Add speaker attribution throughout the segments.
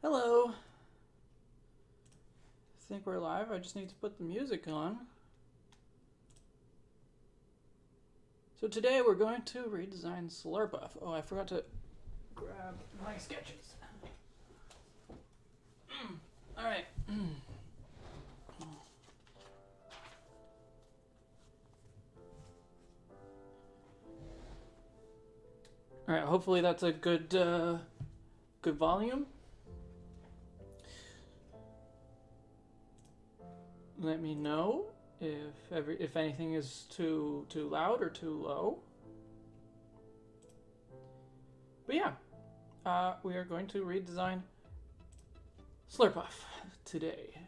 Speaker 1: Hello. I think we're live. I just need to put the music on. So today we're going to redesign Slurpuff. Oh, I forgot to grab my sketches. All right. All right. Hopefully that's a good volume. Let me know if anything is too loud or too low. But yeah, we are going to redesign Slurpuff today,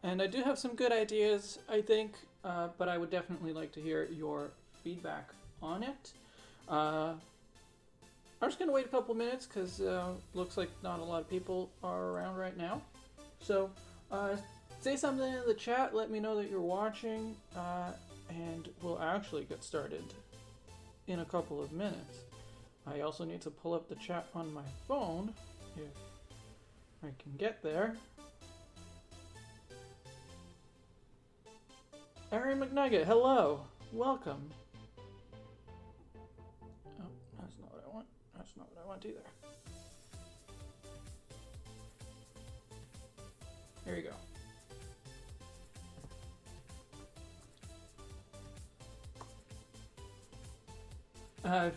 Speaker 1: and I do have some good ideas, I think, but I would definitely like to hear your feedback on it. I'm just gonna wait a couple minutes because looks like not a lot of people are around right now. So say something in the chat, let me know that you're watching, and we'll actually get started in a couple of minutes. I also need to pull up the chat on my phone if I can get there. Aaron McNugget, hello, welcome. Oh, that's not what I want. That's not what I want either. There you go.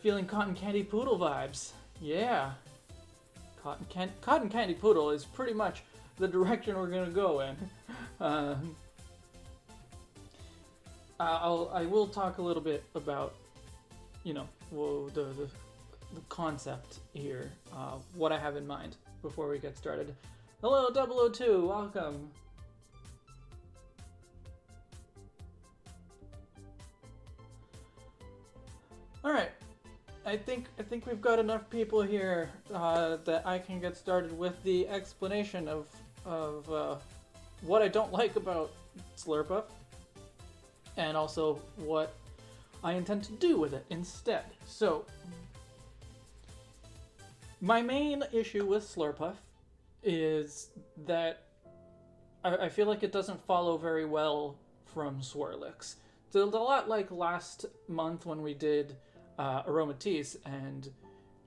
Speaker 1: Feeling cotton candy poodle vibes. Yeah. Cotton candy poodle is pretty much the direction we're gonna go in. I will talk a little bit about, you know, the concept here, what I have in mind before we get started. Hello, 002, welcome. All right, I think we've got enough people here that I can get started with the explanation of what I don't like about Slurpuff, and also what I intend to do with it instead. So, my main issue with Slurpuff is that I feel like it doesn't follow very well from Swirlix. It's a lot like last month when we did Aromatisse, and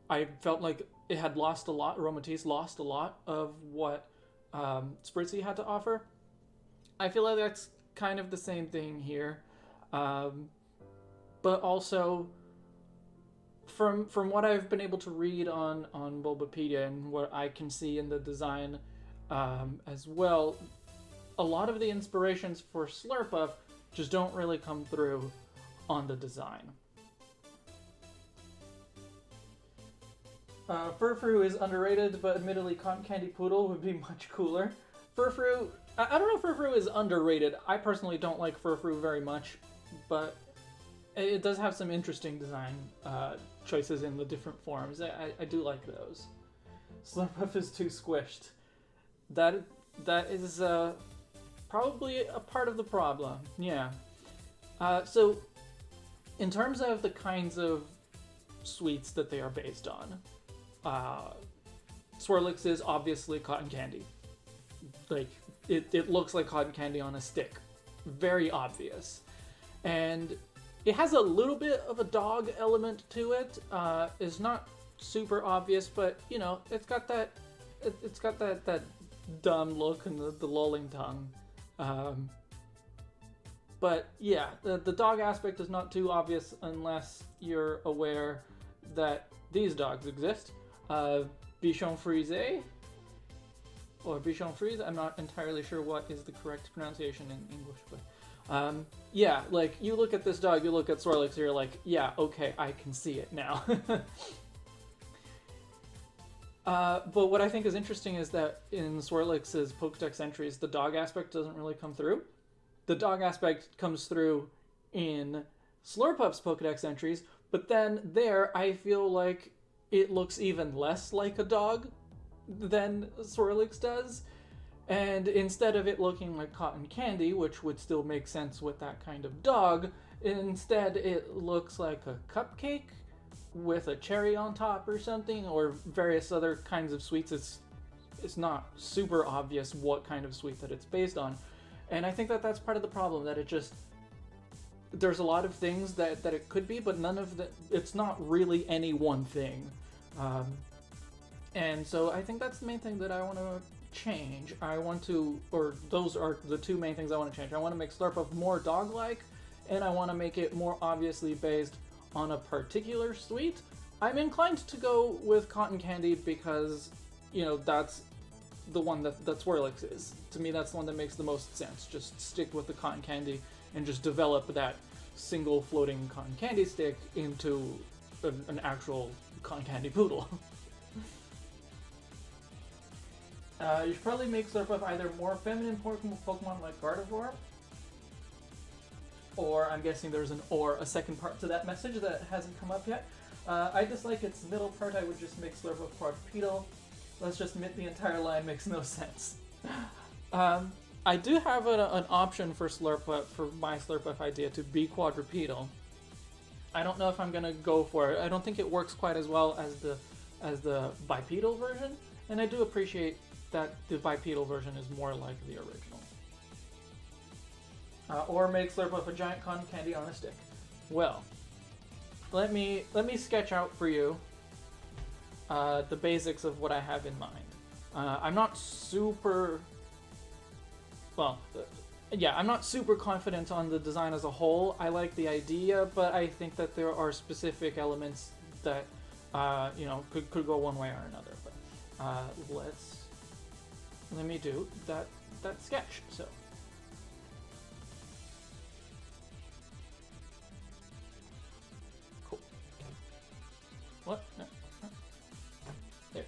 Speaker 1: I felt like it had lost a lot. Aromatisse lost a lot of what Spritzee had to offer. I feel like that's kind of the same thing here, but also from what I've been able to read on Bulbapedia and what I can see in the design as well, a lot of the inspirations for Slurpuff just don't really come through on the design. Furfrou is underrated, but admittedly Cotton Candy Poodle would be much cooler. Furfrou, I don't know if Furfrou is underrated. I personally don't like Furfrou very much, but it does have some interesting design choices in the different forms. I do like those. Slurpuff is too squished. That is probably a part of the problem, yeah. So, in terms of the kinds of sweets that they are based on, Swirlix is obviously cotton candy. Like, it looks like cotton candy on a stick. Very obvious. And it has a little bit of a dog element to it. It's not super obvious, but, you know, it's got that dumb look and the lolling tongue. But yeah, the dog aspect is not too obvious unless you're aware that these dogs exist. Bichon Frise, or Bichon Frise, I'm not entirely sure what is the correct pronunciation in English, but yeah, like, you look at this dog, you look at Swirlix, you're like, yeah, okay, I can see it now. But what I think is interesting is that in Swirlix's Pokédex entries, the dog aspect doesn't really come through. The dog aspect comes through in Slurpuff's Pokédex entries, but then there, I feel like it looks even less like a dog than Swirlix does. And instead of it looking like cotton candy, which would still make sense with that kind of dog, instead it looks like a cupcake with a cherry on top or something, or various other kinds of sweets. it's not super obvious what kind of sweet that it's based on. And I think that that's part of the problem, that it just, there's a lot of things that it could be, but none of the, it's not really any one thing. And so I think that's the main thing that I want to change. I want to, or those are the two main things I want to change. I want to make Slurpuff more dog-like, and I want to make it more obviously based on a particular sweet. I'm inclined to go with cotton candy because, you know, that's the one that Swirlix is. To me, that's the one that makes the most sense. Just stick with the cotton candy and just develop that single floating cotton candy stick into an actual cotton candy poodle. You should probably make Slurpuff either more feminine Pokemon like Gardevoir, or I'm guessing there's a second part to that message that hasn't come up yet. I dislike its middle part. I would just make Slurpuff quadrupedal. Let's just admit the entire line makes no sense. I do have an option for Slurpuff, for my Slurpuff idea to be quadrupedal. I don't know if I'm gonna go for it. I don't think it works quite as well as the bipedal version, and I do appreciate that the bipedal version is more like the original. Or make Slurpuff a giant cotton candy on a stick. Well, let me sketch out for you the basics of what I have in mind. I'm not super, well, yeah, I'm not super confident on the design as a whole. I like the idea, but I think that there are specific elements that you know, could go one way or another. But let me do that sketch. So. Cool. What? No. There.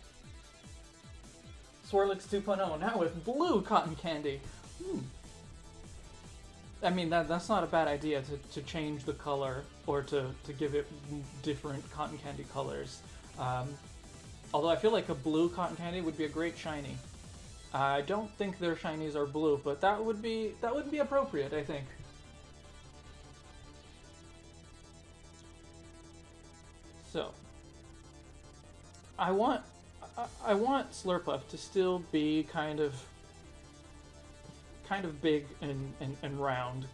Speaker 1: Swirlix 2.0, now with blue cotton candy. I mean, that's not a bad idea to change the color or to give it different cotton candy colors. Although I feel like a blue cotton candy would be a great shiny. I don't think their shinies are blue, but that would be appropriate, I think. So, I want Slurpuff to still be kind of big and round.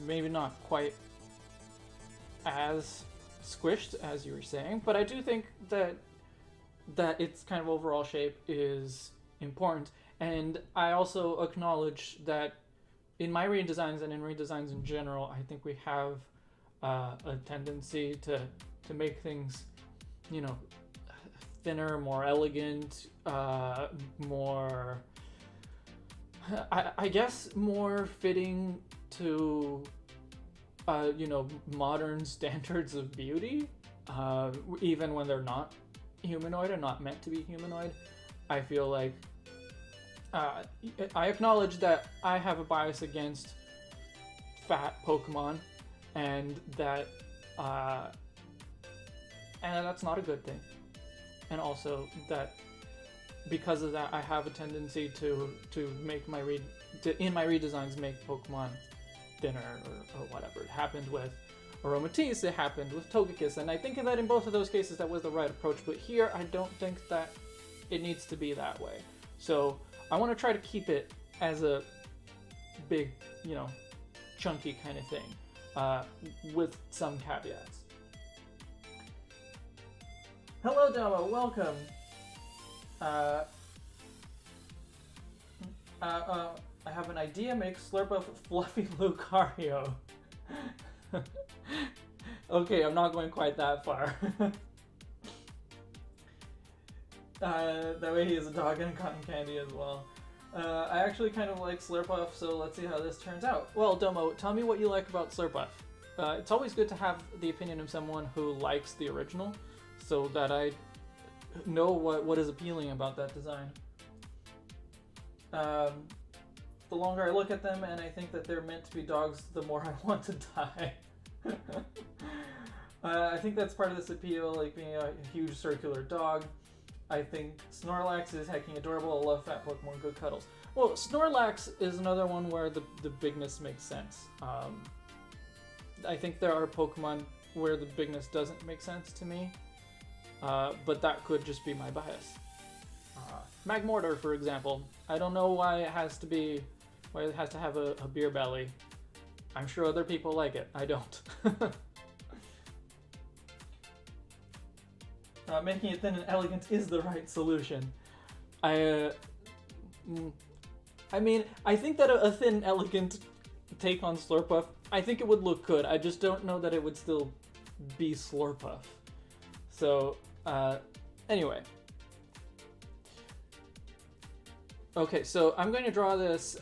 Speaker 1: Maybe not quite as squished as you were saying, but I do think that its kind of overall shape is important. And I also acknowledge that in my redesigns and in redesigns in general, I think we have a tendency to make things, you know, thinner, more elegant, more, I guess, more fitting to, you know, modern standards of beauty, even when they're not humanoid or not meant to be humanoid. I feel like I acknowledge that I have a bias against fat Pokemon, and that's not a good thing. And also that because of that, I have a tendency to make in my redesigns make Pokemon thinner or whatever. It happened with Aromatisse, it happened with Togekiss, and I think that in both of those cases that was the right approach, but here I don't think that it needs to be that way. So I want to try to keep it as a big, you know, chunky kind of thing, with some caveats. Hello Domo, welcome! I have an idea, make Slurpuff Fluffy Lucario. Okay, I'm not going quite that far. That way he is a dog and cotton candy as well. I actually kind of like Slurpuff, so let's see how this turns out. Well, Domo, tell me what you like about Slurpuff. It's always good to have the opinion of someone who likes the original, so that I know what is appealing about that design. The longer I look at them and I think that they're meant to be dogs, the more I want to die. I think that's part of this appeal, like being a huge circular dog. I think Snorlax is hecking adorable. I love fat Pokemon, good cuddles. Well, Snorlax is another one where the bigness makes sense. I think there are Pokemon where the bigness doesn't make sense to me, but that could just be my bias. Magmortar, for example. I don't know why it has to have a beer belly. I'm sure other people like it. I don't. Making it thin and elegant is the right solution. I mean, I think that a thin, elegant take on Slurpuff, I think it would look good. I just don't know that it would still be Slurpuff. So, anyway. Okay, so I'm going to draw this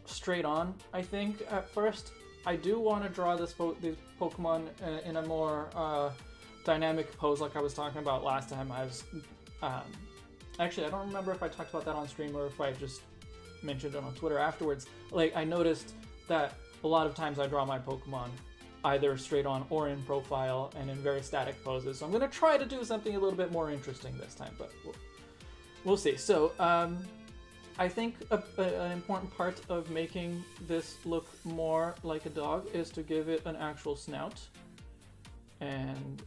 Speaker 1: straight on, I think, at first. I do want to draw these Pokemon in a more dynamic pose like I was talking about last time. Actually, I don't remember if I talked about that on stream or if I just mentioned it on Twitter afterwards. Like, I noticed that a lot of times I draw my Pokemon either straight on or in profile and in very static poses. So I'm going to try to do something a little bit more interesting this time, but we'll see. So, I think an important part of making this look more like a dog is to give it an actual snout. And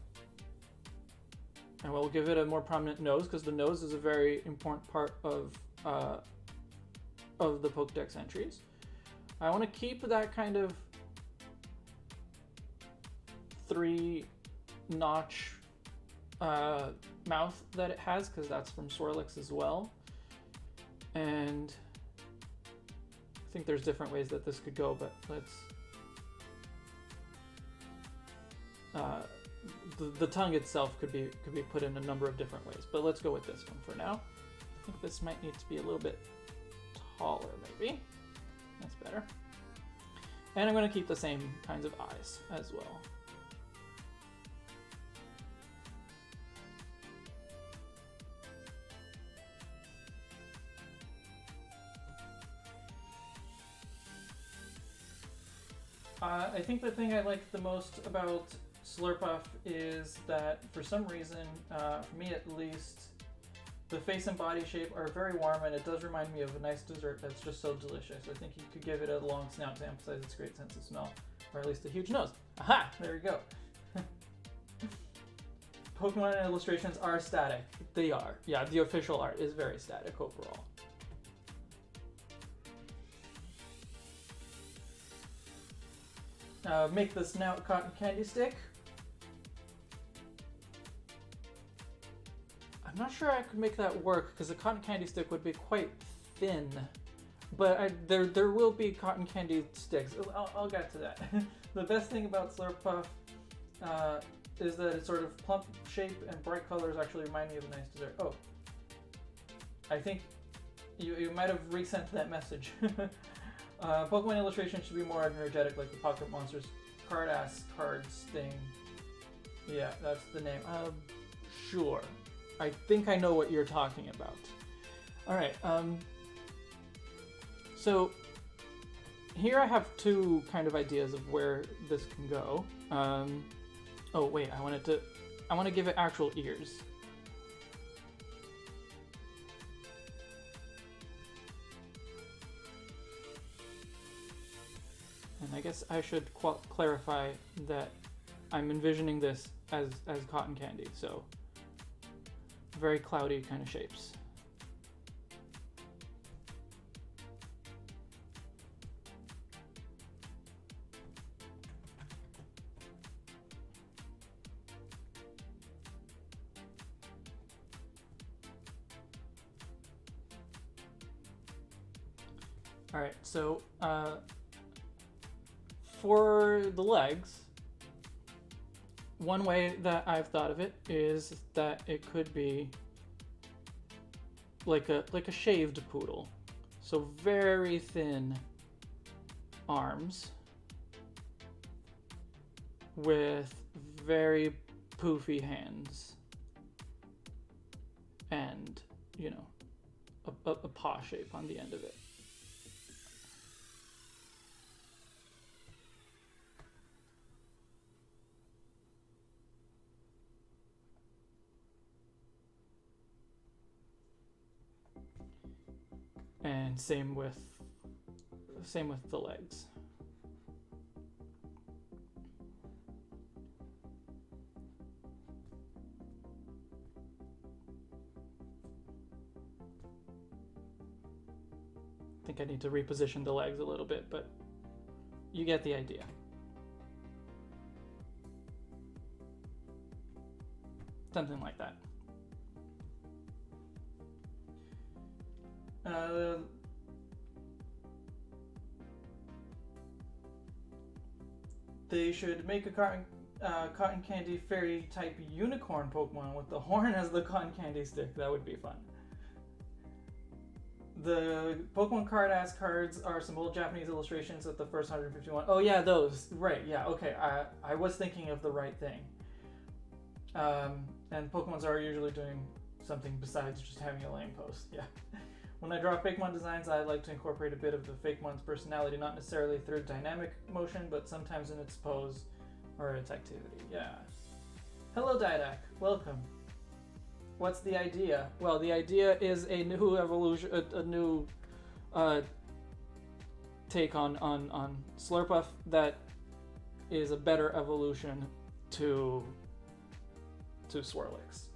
Speaker 1: we'll give it a more prominent nose, because the nose is a very important part of the Pokédex entries. I want to keep that kind of 3-notch mouth that it has, because that's from Swirlix as well. And I think there's different ways that this could go, but let's... the tongue itself could be put in a number of different ways, but let's go with this one for now. I think this might need to be a little bit taller, maybe. That's better. And I'm going to keep the same kinds of eyes as well. I think the thing I like the most about Slurpuff is that, for some reason, for me at least, the face and body shape are very warm, and it does remind me of a nice dessert that's just so delicious. I think you could give it a long snout to emphasize its great sense of smell, or at least a huge nose. Aha! There we go. Pokemon illustrations are static. They are. Yeah, the official art is very static overall. Make the snout cotton candy stick. I'm not sure I could make that work, because the cotton candy stick would be quite thin. But there will be cotton candy sticks. I'll get to that. The best thing about Slurpuff is that its sort of plump shape and bright colors actually remind me of a nice dessert. Oh, I think you might have resent that message. Pokemon illustrations should be more energetic, like the Pocket Monsters cards thing. Yeah, that's the name. Sure. I think I know what you're talking about. Alright, so here I have two kind of ideas of where this can go. Oh wait, I want to give it actual ears. And I guess I should clarify that I'm envisioning this as cotton candy, so very cloudy kind of shapes. All right, so for the legs, one way that I've thought of it is that it could be like a shaved poodle. So very thin arms with very poofy hands and, you know, a paw shape on the end of it. And same with the legs. think I need to reposition the legs a little bit, but you get the idea. Something like that. They should make a cotton candy fairy type unicorn Pokemon with the horn as the cotton candy stick. That would be fun. The Pokemon card ass cards are some old Japanese illustrations of the first 151. Oh yeah, those. Right, yeah, okay. I was thinking of the right thing. And Pokemons are usually doing something besides just having a lame post, yeah. When I draw Fakemon designs, I like to incorporate a bit of the Fakemon's personality, not necessarily through dynamic motion, but sometimes in its pose or its activity, yeah. Hello Didac, welcome. What's the idea? Well, the idea is a new evolution, a new take on Slurpuff that is a better evolution to Swirlix.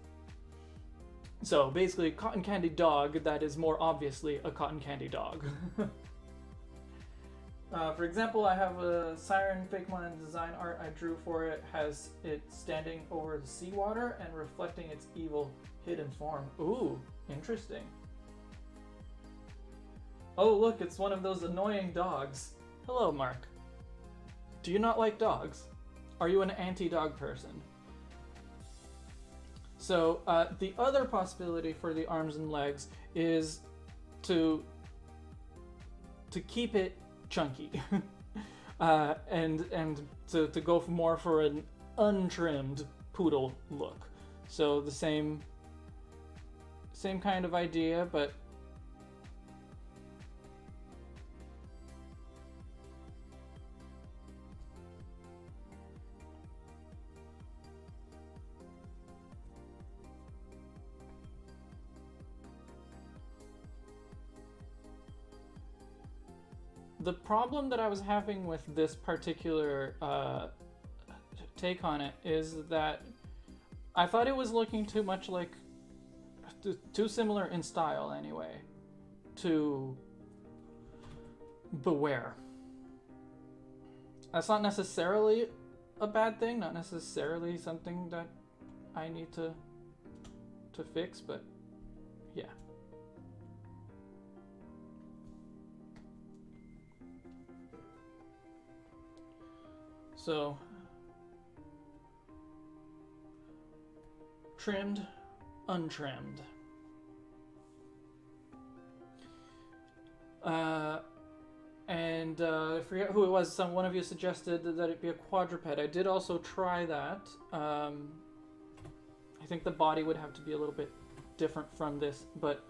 Speaker 1: So basically, cotton candy dog that is more obviously a cotton candy dog. For example, I have a siren Fakemon design art I drew for it. Has it standing over the seawater and reflecting its evil hidden form. Ooh, interesting. Oh look, it's one of those annoying dogs. Hello, Mark. Do you not like dogs? Are you an anti-dog person? So the other possibility for the arms and legs is to keep it chunky and to go more for an untrimmed poodle look. So the same kind of idea, but the problem that I was having with this particular take on it is that I thought it was looking too much like, too similar in style anyway, to Beware. That's not necessarily a bad thing, not necessarily something that I need to fix, but yeah. So, trimmed, untrimmed. I forget who it was. One of you suggested that it be a quadruped. I did also try that. I think the body would have to be a little bit different from this, but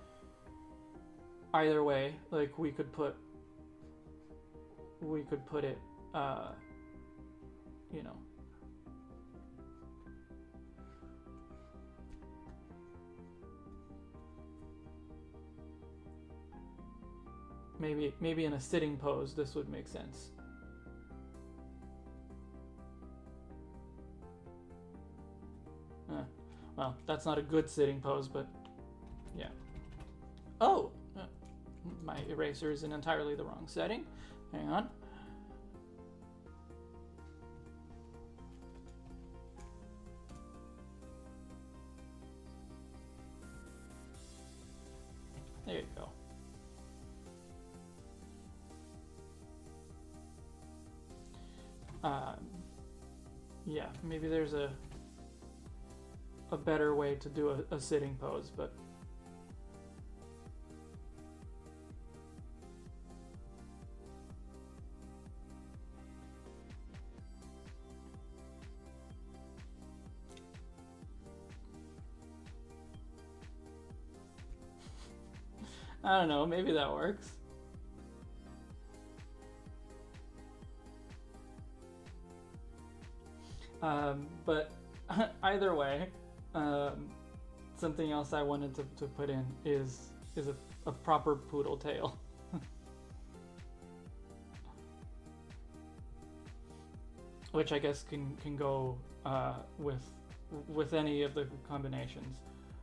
Speaker 1: either way, like we could put it, you know. Maybe in a sitting pose, this would make sense. Well, that's not a good sitting pose, but yeah. Oh! My eraser is in entirely the wrong setting. Hang on. There you go. Yeah, maybe there's a better way to do a sitting pose, but I don't know, maybe that works. But either way, something else I wanted to put in is a proper poodle tail. Which I guess can go with any of the combinations.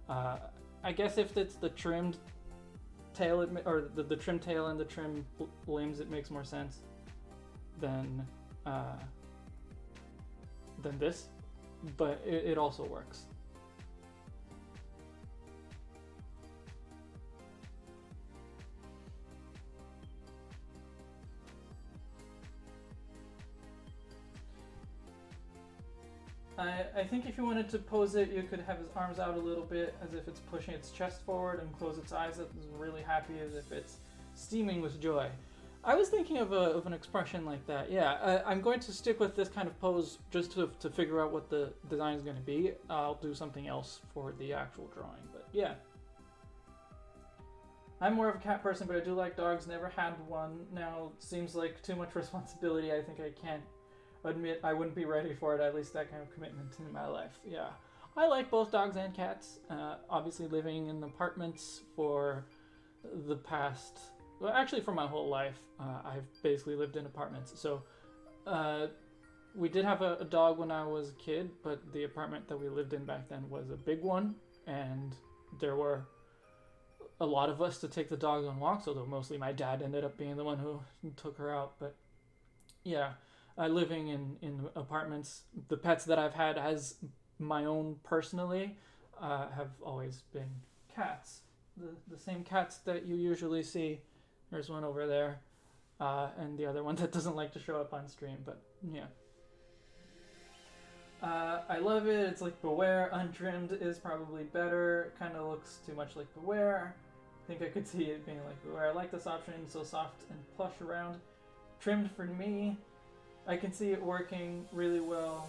Speaker 1: I guess if it's the trimmed tail, or the trim tail and the trim limbs, it makes more sense than this, but it also works. I think if you wanted to pose it, you could have his arms out a little bit as if it's pushing its chest forward and close its eyes as really happy as if it's steaming with joy. I was thinking of an expression like that. Yeah, I'm going to stick with this kind of pose just to figure out what the design is going to be. I'll do something else for the actual drawing, but yeah. I'm more of a cat person, but I do like dogs. Never had one. Now seems like too much responsibility. I think I can't admit I wouldn't be ready for it, at least that kind of commitment in my life. Yeah, I like both dogs and cats. Obviously living in apartments for the past, well, actually for my whole life, I've basically lived in apartments. So we did have a dog when I was a kid, but the apartment that we lived in back then was a big one, and there were a lot of us to take the dog on walks, although mostly my dad ended up being the one who took her out. But yeah, living in apartments, the pets that I've had as my own personally have always been cats. The same cats that you usually see. There's one over there, and the other one that doesn't like to show up on stream, but yeah. I love it. It's like Beware. Untrimmed is probably better. Kind of looks too much like Beware. I think I could see it being like Beware. I like this option, so soft and plush around. Trimmed for me. I can see it working really well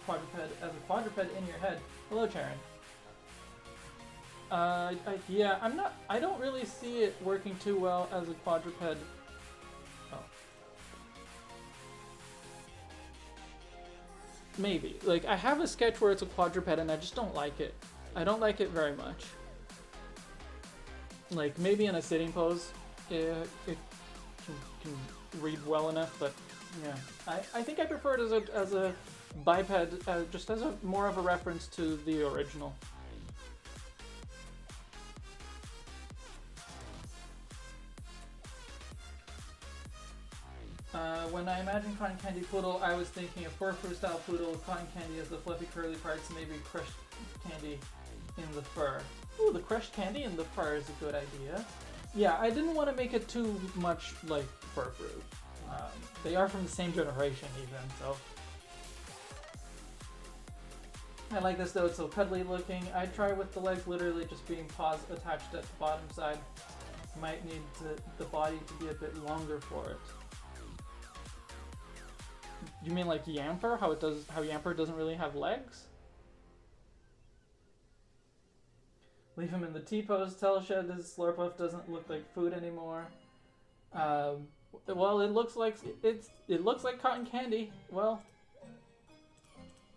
Speaker 1: as a quadruped in your head. Hello, Charon. Yeah, I don't really see it working too well as a quadruped. Oh. Maybe. Like, I have a sketch where it's a quadruped and I just don't like it. I don't like it very much. Like, maybe in a sitting pose, it can read well enough, but yeah, I think I prefer it as a biped, just as more of a reference to the original. When I imagined cotton candy poodle, I was thinking a fur style poodle with cotton candy as the fluffy curly parts, maybe crushed candy in the fur. Ooh, the crushed candy in the fur is a good idea. Yeah, I didn't want to make it too much like fur fruit. They are from the same generation even, so. I like this though, it's so cuddly looking. I'd try with the legs literally just being paws attached at the bottom side. Might need the body to be a bit longer for it. You mean like Yamper? How Yamper doesn't really have legs? Leave him in the T-pose. Tell Shed this Slurpuff doesn't look like food anymore. Well, it looks like cotton candy. Well,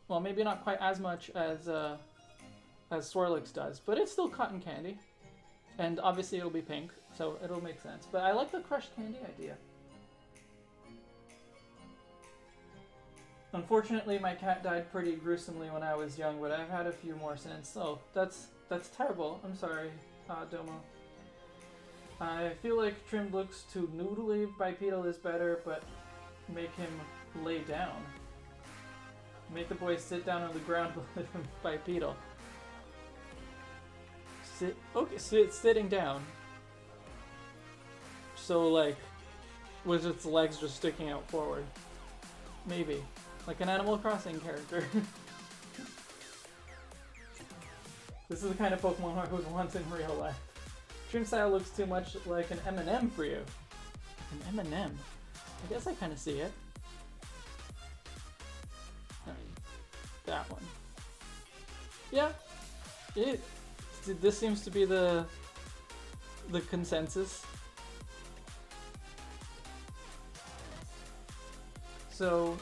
Speaker 1: maybe not quite as much as Swirlix does, but it's still cotton candy, and obviously it'll be pink, so it'll make sense. But I like the crushed candy idea. Unfortunately, my cat died pretty gruesomely when I was young, but I've had a few more since. Oh, that's terrible. I'm sorry, Domo. I feel like trimmed looks too noodly. Bipedal is better, but make him lay down. Make the boy sit down on the ground with him bipedal. Sitting down. So like, with its legs just sticking out forward. Maybe. Like an Animal Crossing character. This is the kind of Pokemon I would want in real life. Trim style looks too much like an M&M for you. An M&M? I guess I kind of see it. That one. Yeah. This seems to be the consensus. So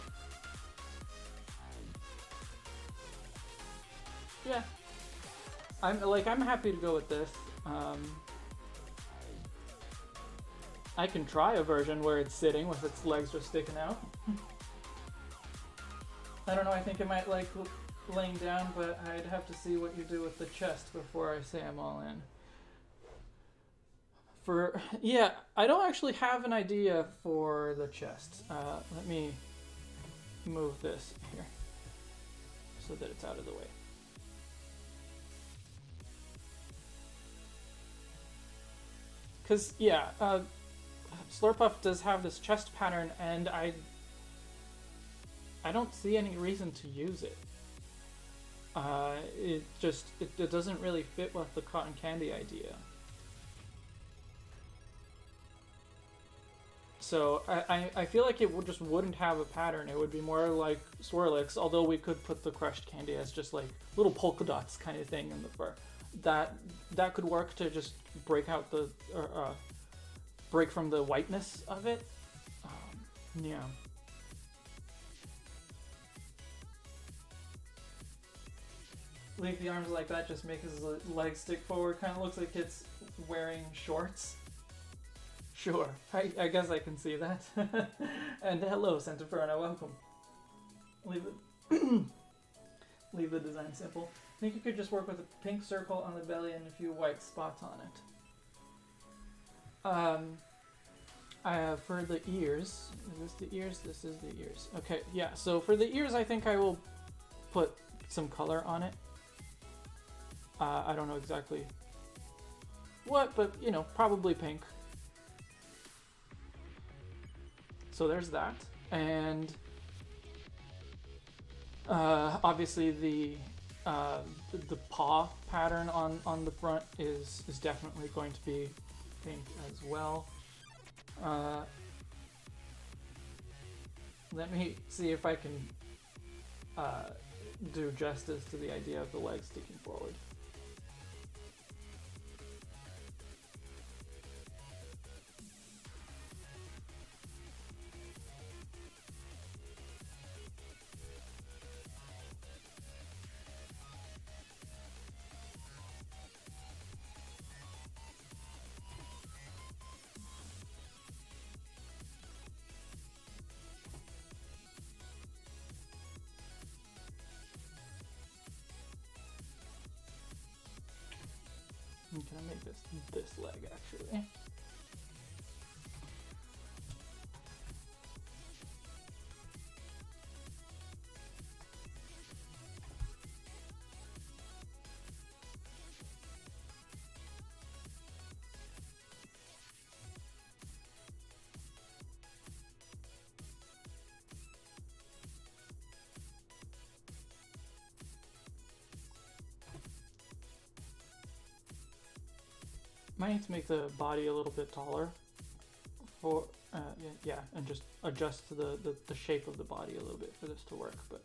Speaker 1: yeah, I'm happy to go with this. I can try a version where it's sitting with its legs just sticking out. I don't know, I think I might like laying down, but I'd have to see what you do with the chest before I say I'm all in. Yeah, I don't actually have an idea for the chest. Let me move this here so that it's out of the way. Because, yeah, Slurpuff does have this chest pattern, and I don't see any reason to use it. It doesn't really fit with the cotton candy idea. So I feel like it just wouldn't have a pattern. It would be more like Swirlix, although we could put the crushed candy as just like little polka dots kind of thing in the fur. That could work to just break out the break from the whiteness of it. Yeah. Leave the arms like that, just make his legs stick forward. Kind of looks like it's wearing shorts. Sure, I guess I can see that. And hello, Santaferno, welcome. Leave the design simple. I think you could just work with a pink circle on the belly and a few white spots on it. For the ears, is this the ears? This is the ears. Okay, yeah, so for the ears, I think I will put some color on it. I don't know exactly what, but, you know, probably pink. So there's that. And obviously the paw pattern on the front is definitely going to be pink as well. Let me see if I can do justice to the idea of the legs sticking forward. Can I make this leg actually? Might need to make the body a little bit taller for yeah, and just adjust to the shape of the body a little bit for this to work, but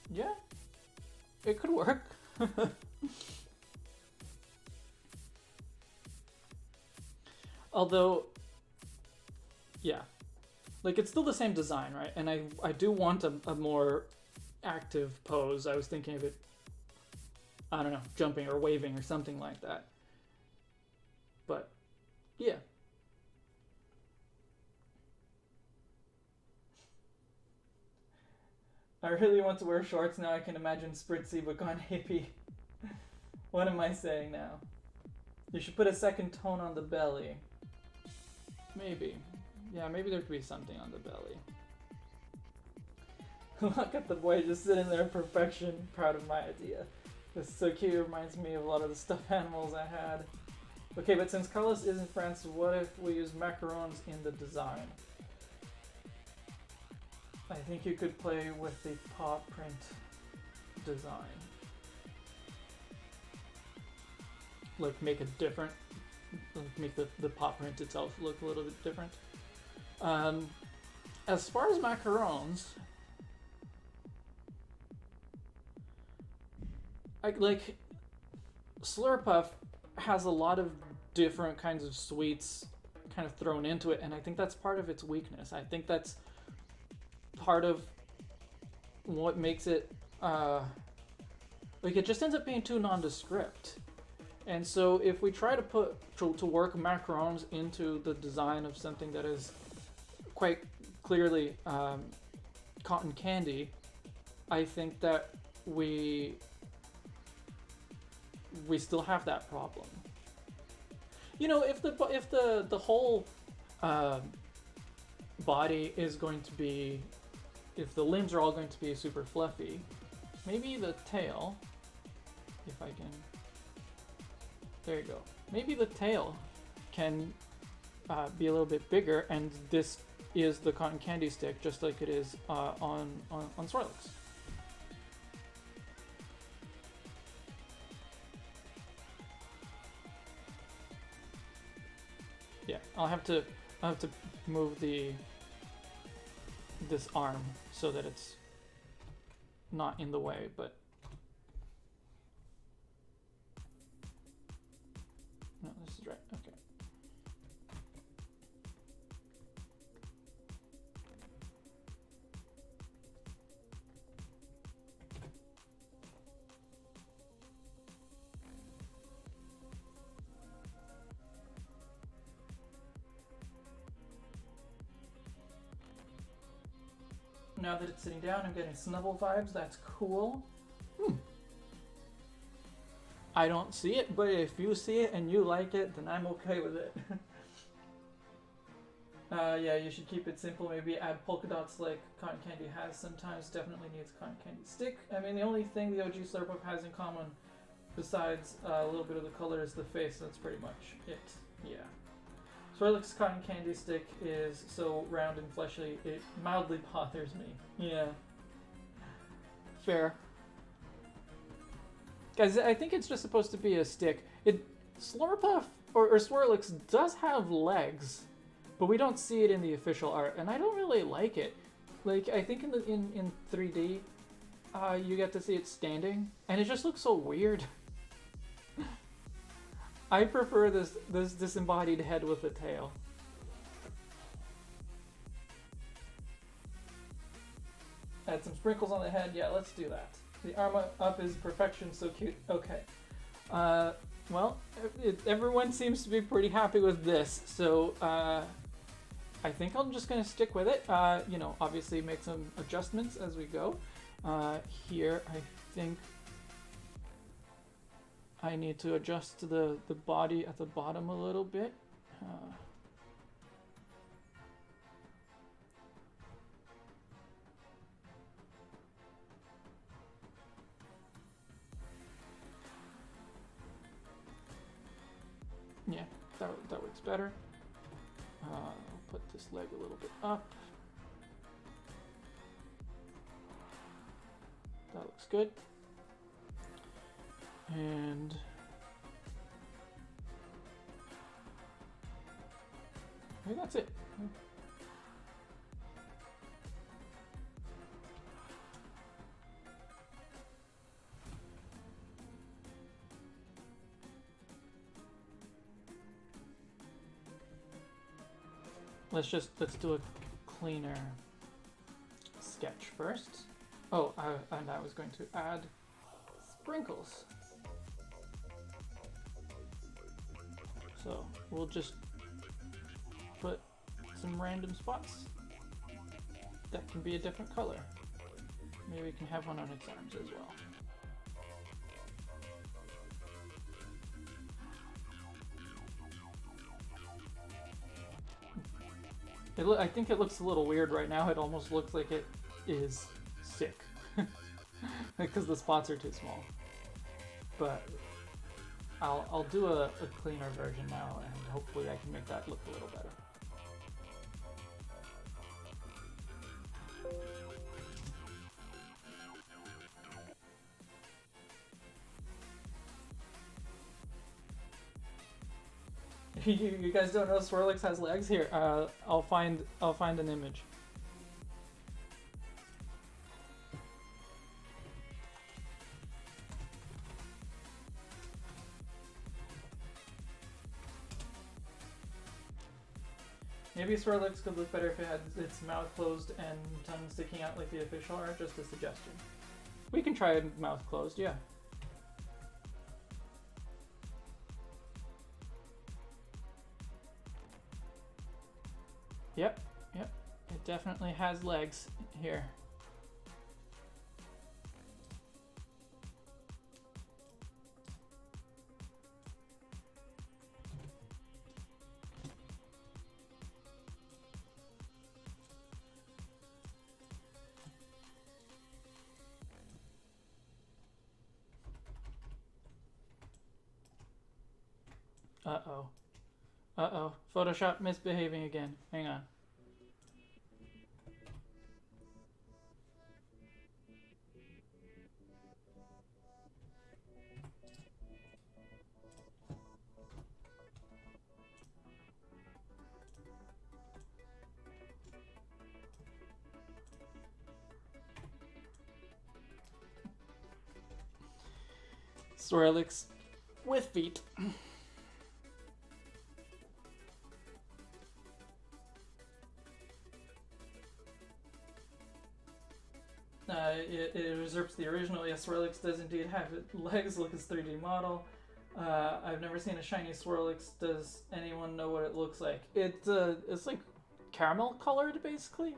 Speaker 1: yeah, it could work. Although, yeah, like it's still the same design, right? And I do want a more active pose. I was thinking of it, I don't know, jumping or waving or something like that. But, yeah. I really want to wear shorts now. I can imagine Spritzee but gone hippie. What am I saying now? You should put a second tone on the belly. Maybe. Yeah, maybe there could be something on the belly. Look at the boy just sitting there in perfection, proud of my idea. This is so cute, it reminds me of a lot of the stuffed animals I had. Okay, but since Carlos is in France, what if we use macarons in the design? I think you could play with the paw print design. Like make it different. Like make the paw print itself look a little bit different. As far as macarons, like Slurpuff has a lot of different kinds of sweets kind of thrown into it, and I think that's part of its weakness. I think that's part of what makes it like it just ends up being too nondescript. And so if we try to work macarons into the design of something that is quite clearly cotton candy, I think that we we still have that problem. You know, if the whole body is going to be, if the limbs are all going to be super fluffy, maybe the tail, if I can, there you go. Maybe the tail can be a little bit bigger, and this is the cotton candy stick, just like it is on Swirlix. Yeah, I'll have to move this arm so that it's not in the way, but no, this is right. Okay. Now that it's sitting down, I'm getting snuggle vibes. That's cool. I don't see it, but if you see it and you like it, then I'm okay with it. Yeah, you should keep it simple. Maybe add polka dots like cotton candy has sometimes. Definitely needs cotton candy stick. I mean, the only thing the OG Slurpuff has in common, besides a little bit of the color, is the face. That's pretty much it. Yeah. Swirlix cotton candy stick is so round and fleshy, it mildly bothers me. Yeah. Fair. Guys, I think it's just supposed to be a stick. Slurpuff or Swirlix does have legs, but we don't see it in the official art, and I don't really like it. Like, I think in 3D, you get to see it standing, and it just looks so weird. I prefer this disembodied head with a tail. Add some sprinkles on the head. Yeah, let's do that. The arm up is perfection, so cute. Okay. Well, everyone seems to be pretty happy with this, so I think I'm just going to stick with it. You know, obviously make some adjustments as we go. Here, I think I need to adjust the body at the bottom a little bit. Yeah, that works better. I'll put this leg a little bit up. That looks good. And I think that's it. Let's do a cleaner sketch first. Oh, and I was going to add sprinkles. So we'll just put some random spots that can be a different color. Maybe we can have one on its arms as well. I think it looks a little weird right now. It almost looks like it is sick because the spots are too small. But I'll do a cleaner version now, and hopefully I can make that look a little better. You guys don't know Swirlix has legs? Here, I'll find an image. Maybe Swirlix could look better if it had its mouth closed and tongue sticking out like the official art. Just a suggestion. We can try mouth closed, yeah. Yep, it definitely has legs here. Uh-oh. Uh-oh. Photoshop misbehaving again. Hang on. Swirlix with feet. It usurps the original. Yes, Swirlix does indeed have legs. Look, its 3D model. I've never seen a shiny Swirlix. Does anyone know what it looks like? It's like caramel colored, basically.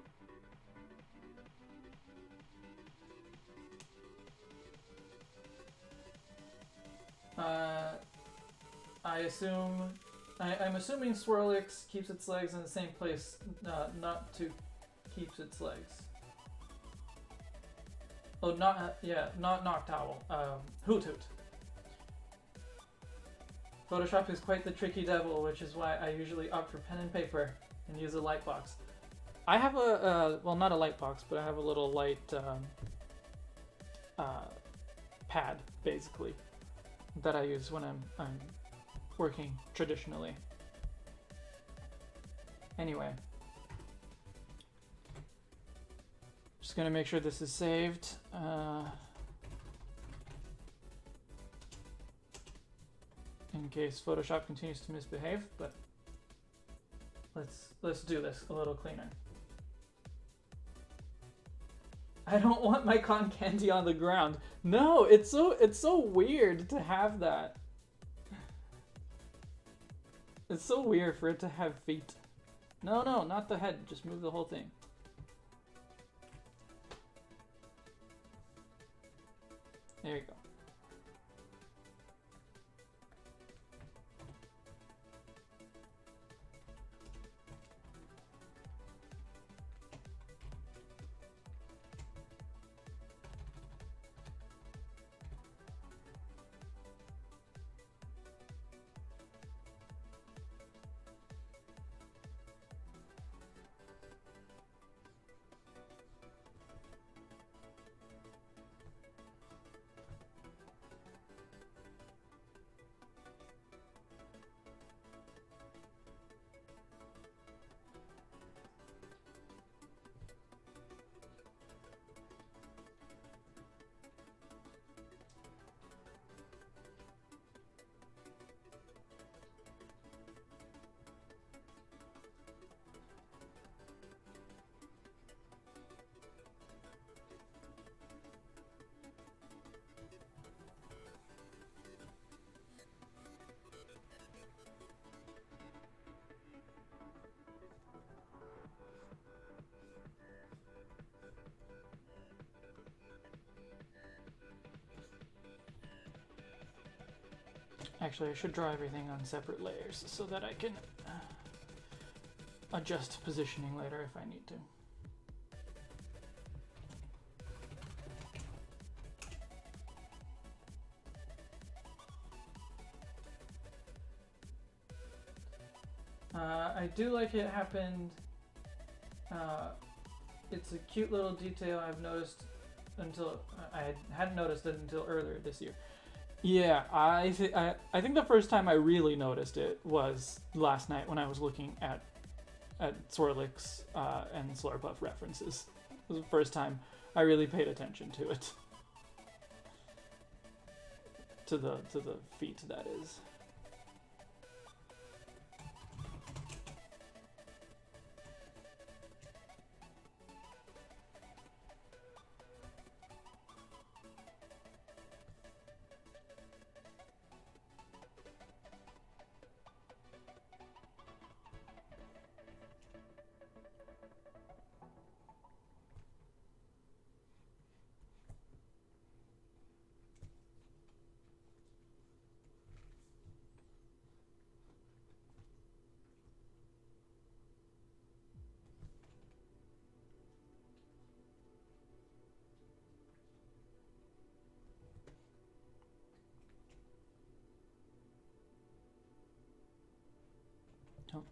Speaker 1: I'm assuming Swirlix keeps its legs in the same place, not to keeps its legs. Oh, not Noctowl. Hoot Hoot. Photoshop is quite the tricky devil, which is why I usually opt for pen and paper and use a light box. I have a well, not a light box, but I have a little light pad, basically, that I use when I'm working traditionally. Anyway, just gonna make sure this is saved. In case Photoshop continues to misbehave, but let's do this a little cleaner. I don't want my cotton candy on the ground. No, it's so weird to have that. It's so weird for it to have feet. No, not the head. Just move the whole thing. There you go. Actually, I should draw everything on separate layers so that I can adjust positioning later if I need to. I do like it happened. It's a cute little detail I've noticed until I hadn't noticed it until earlier this year. Yeah, I think the first time I really noticed it was last night when I was looking at Swirlix and Slurpuff references. It was the first time I really paid attention to it. To the feet, that is.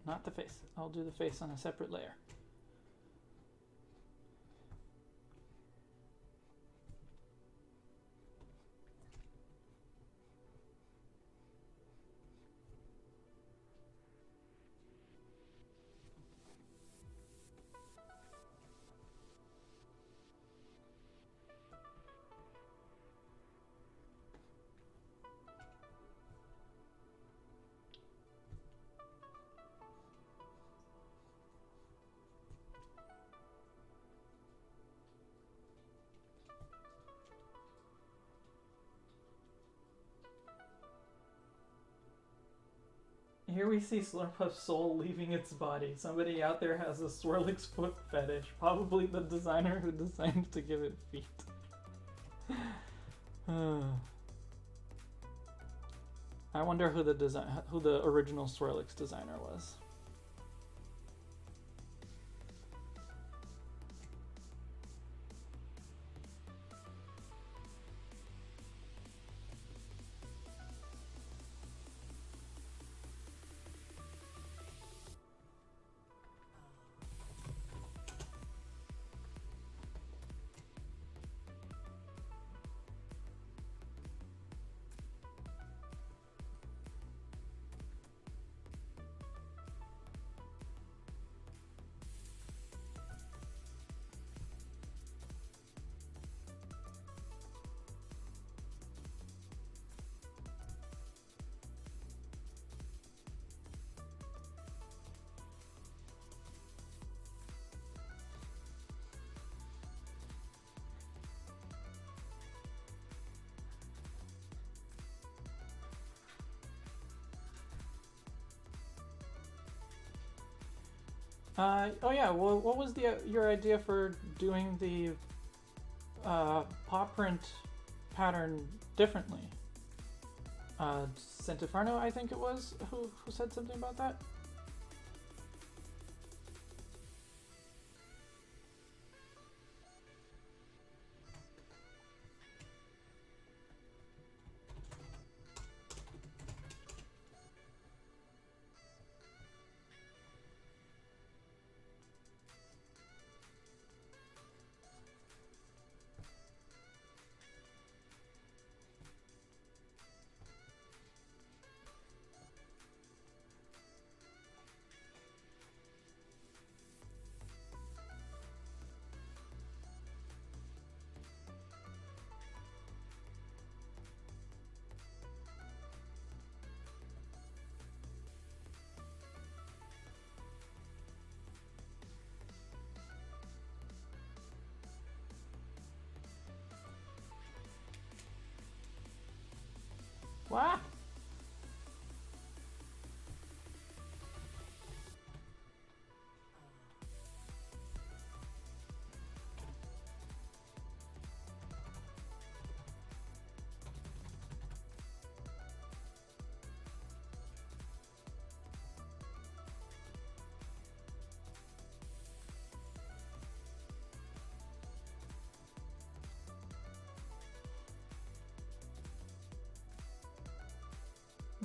Speaker 1: not the face. I'll do the face on a separate layer. Here we see Slurpuff's soul leaving its body. Somebody out there has a Swirlix foot fetish. Probably the designer who designed to give it feet. I wonder who the original Swirlix designer was. Oh yeah, well, what was your idea for doing the paw print pattern differently? Santifarno, I think it was, who said something about that? What?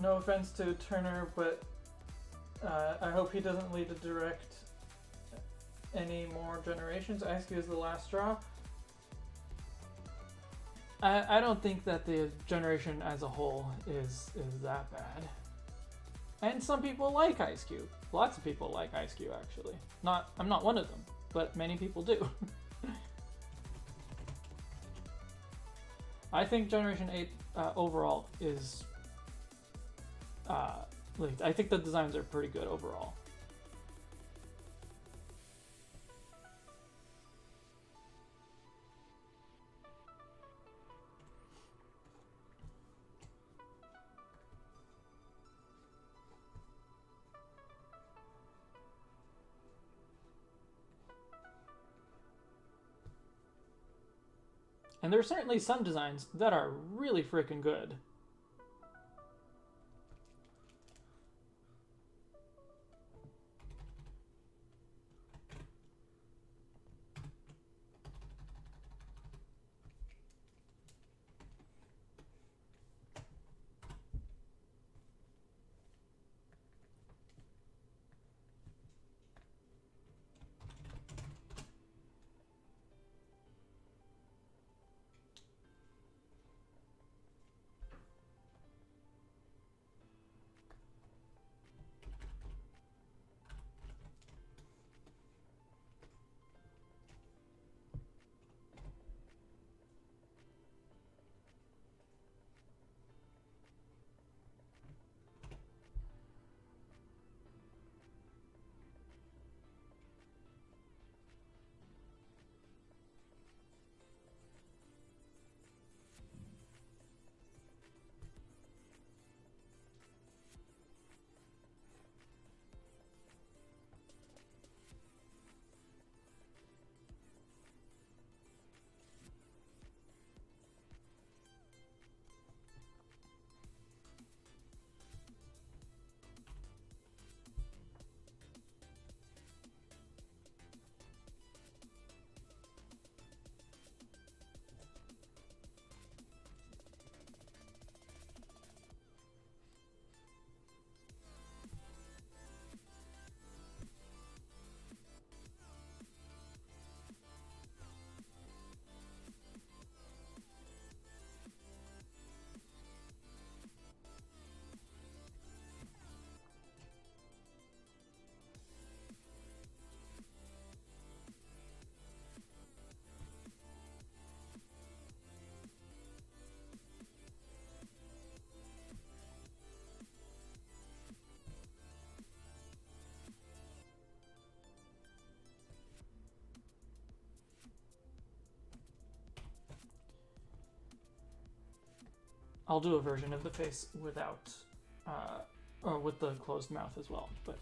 Speaker 1: No offense to Turner, but I hope he doesn't lead to direct any more generations. Ice Cube is the last straw. I don't think that the generation as a whole is that bad. And some people like Ice Cube. Lots of people like Ice Cube, actually. I'm not one of them, but many people do. I think Generation 8 overall is... I think the designs are pretty good overall. And there's certainly some designs that are really freaking good. I'll do a version of the face without, or with the closed mouth as well, but.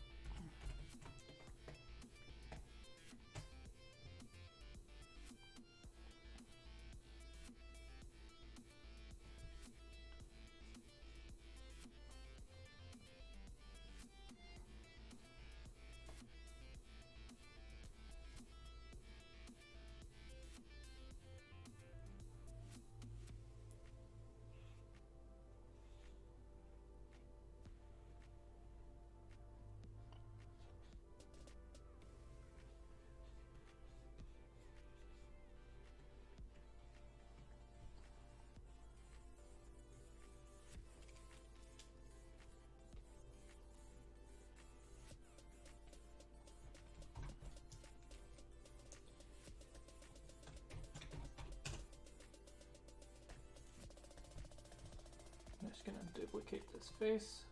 Speaker 1: I'm just gonna duplicate this face.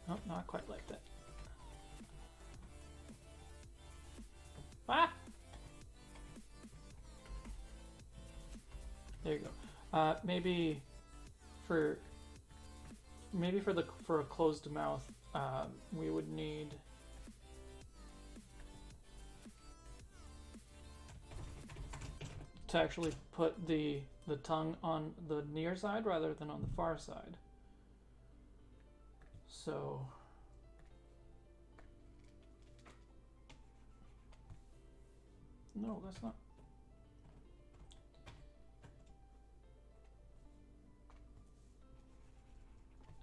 Speaker 1: Oh, not quite like that. Ah! There you go. Maybe for a closed mouth, we would need to actually put the tongue on the near side rather than on the far side. So no, that's not.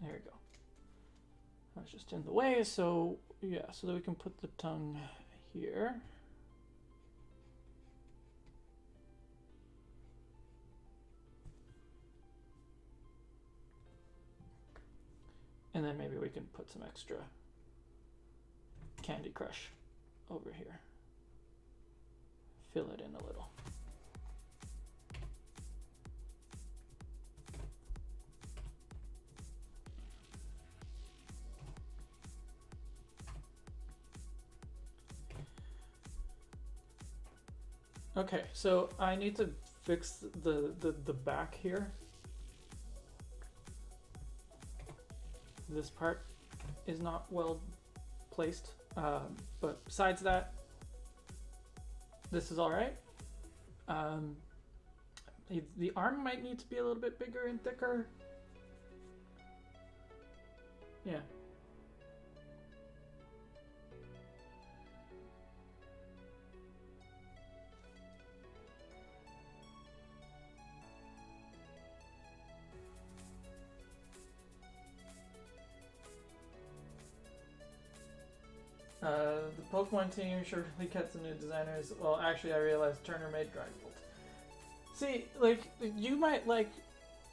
Speaker 1: There we go. That's just in the way, so yeah, so that we can put the tongue here. And then maybe we can put some extra Candy Crush over here. Fill it in a little. Okay, so I need to fix the back here. This part is not well placed, but besides that, this is all right. The arm might need to be a little bit bigger and thicker. Yeah. The Pokemon team surely gets some new designers. Well, actually, I realized Turner made Dragbolt. See, like, you might like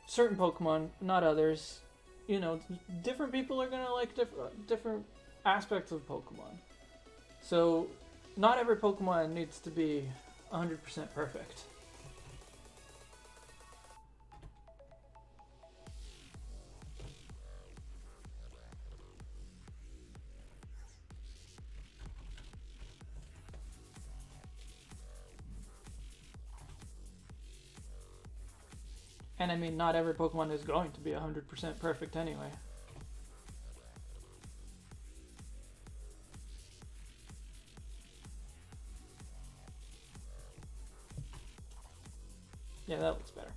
Speaker 1: certain Pokemon, not others. You know, different people are gonna like different aspects of Pokemon. So, not every Pokemon needs to be 100% perfect. And I mean, not every Pokemon is going to be 100% perfect anyway. Yeah, that looks better.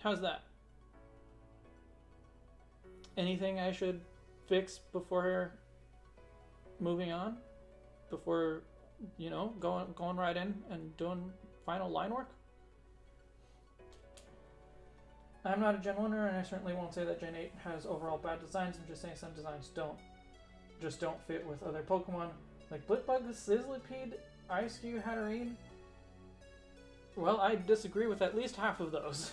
Speaker 1: How's that? Anything I should fix before moving on? Before, you know, going right in and doing final line work? I'm not a Gen 1er, and I certainly won't say that Gen 8 has overall bad designs. I'm just saying some designs don't fit with other Pokemon. Like Blipbug, Sizzlipede, Ice-Cube, Hatterene. Well, I disagree with at least half of those.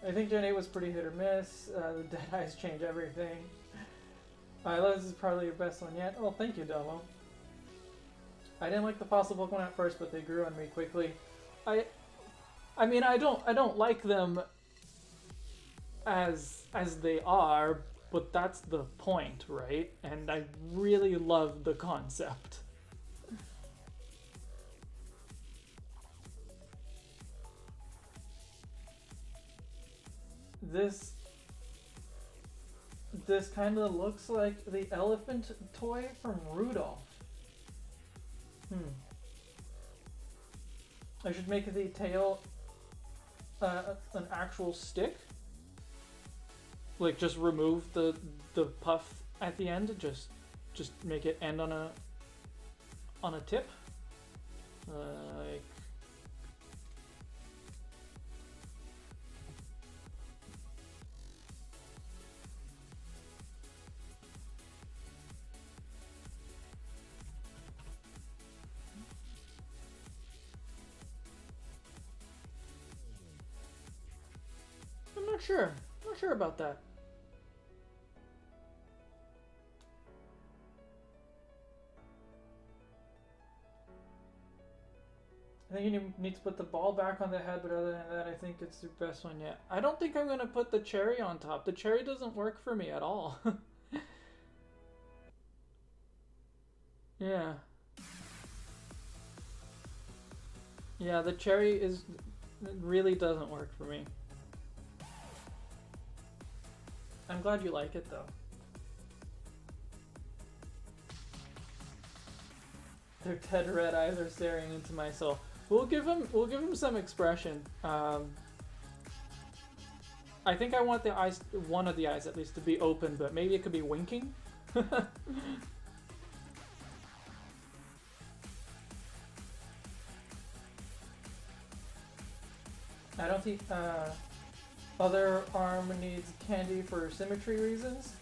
Speaker 1: I think Gen 8 was pretty hit or miss. The Dead Eyes change everything. This is probably your best one yet. Oh, thank you, Delmo. I didn't like the fossil Pokemon at first, but they grew on me quickly. I mean, I don't like them as they are, but that's the point, right? And I really love the concept. This kind of looks like the elephant toy from Rudolph. I should make the tail an actual stick. Like just remove the puff at the end. Just make it end on a tip. Like. I'm not sure about that. I think you need to put the ball back on the head, but other than that, I think it's the best one yet. I don't think I'm going to put the cherry on top. The cherry doesn't work for me at all. Yeah. Yeah, the cherry it really doesn't work for me. I'm glad you like it though. Their dead red eyes are staring into my soul. We'll give him some expression. I think I want the eyes, one of the eyes at least, to be open, but maybe it could be winking. I don't think other arm needs candy for symmetry reasons.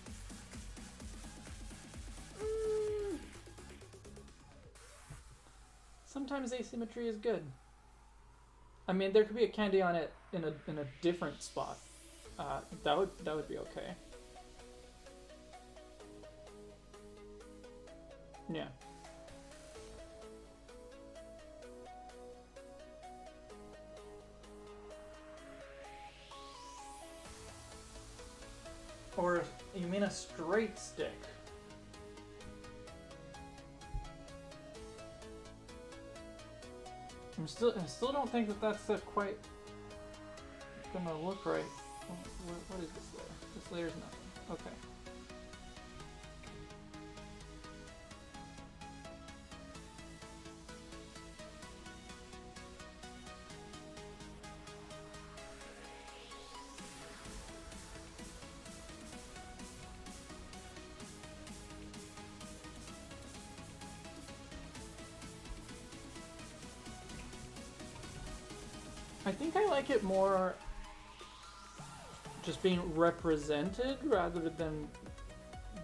Speaker 1: Sometimes asymmetry is good. I mean, there could be a candy on it in a different spot. That would be okay. Yeah. Or you mean a straight stick? I still don't think that that's quite gonna look right. What is this layer? This layer's nothing. Okay. I think I like it more just being represented rather than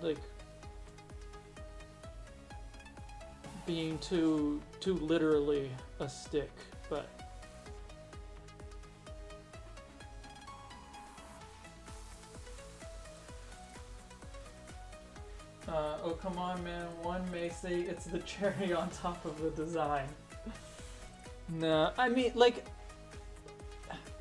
Speaker 1: like being too literally a stick, but oh come on man, one may say it's the cherry on top of the design. Nah, I mean like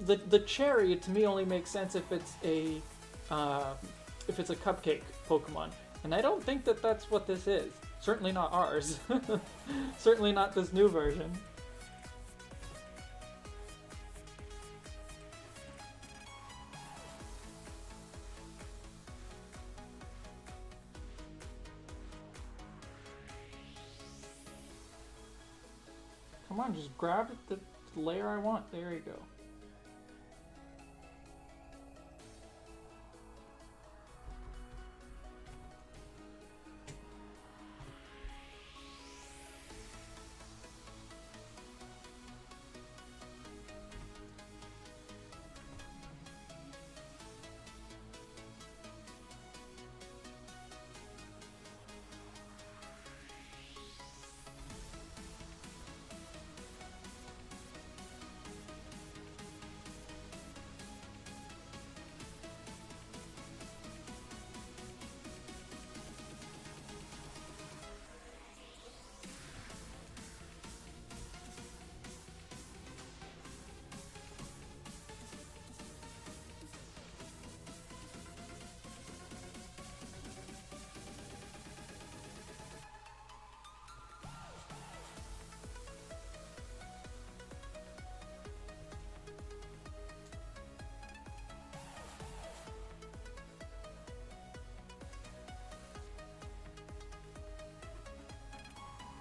Speaker 1: the cherry to me only makes sense if it's a cupcake Pokemon, and I don't think that that's what this is. Certainly not ours. Certainly not this new version. Come on, just grab it. layer I want. There you go.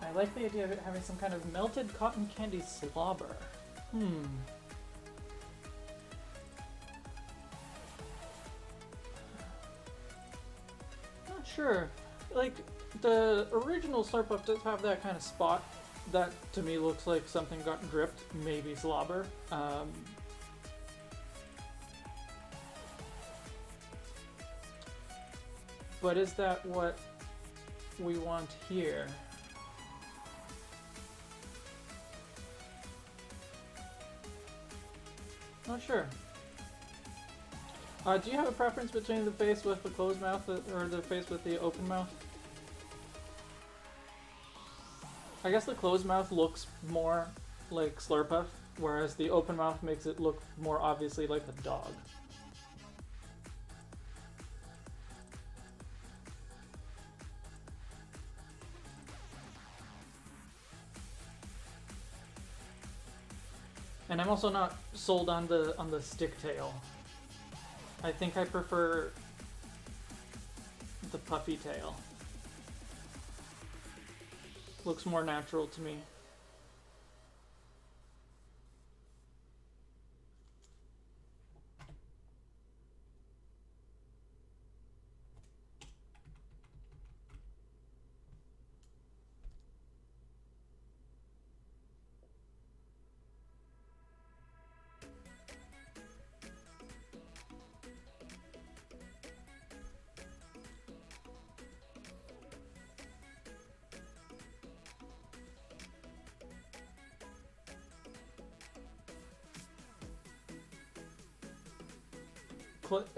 Speaker 1: I like the idea of it having some kind of melted cotton candy slobber. Not sure. Like, the original Slurpuff does have that kind of spot that to me looks like something got dripped, maybe slobber. But is that what we want here? Not sure. Do you have a preference between the face with the closed mouth or the face with the open mouth? I guess the closed mouth looks more like Slurpuff, whereas the open mouth makes it look more obviously like a dog. And I'm also not sold on the stick tail. I think I prefer the puffy tail. Looks more natural to me.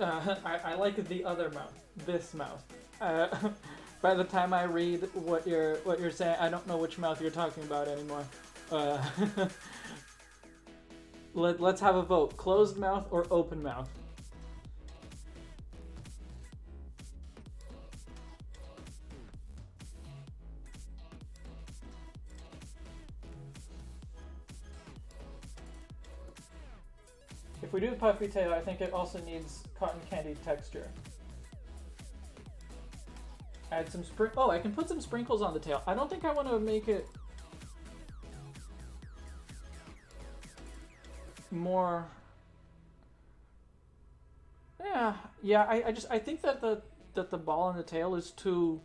Speaker 1: I like the other mouth, this mouth. By the time I read what you're saying, I don't know which mouth you're talking about anymore. Let's have a vote: closed mouth or open mouth. If we do the puffy tail, I think it also needs cotton candy texture. Add some oh, I can put some sprinkles on the tail. I don't think I want to make it more. Yeah. I think that the ball on the tail is too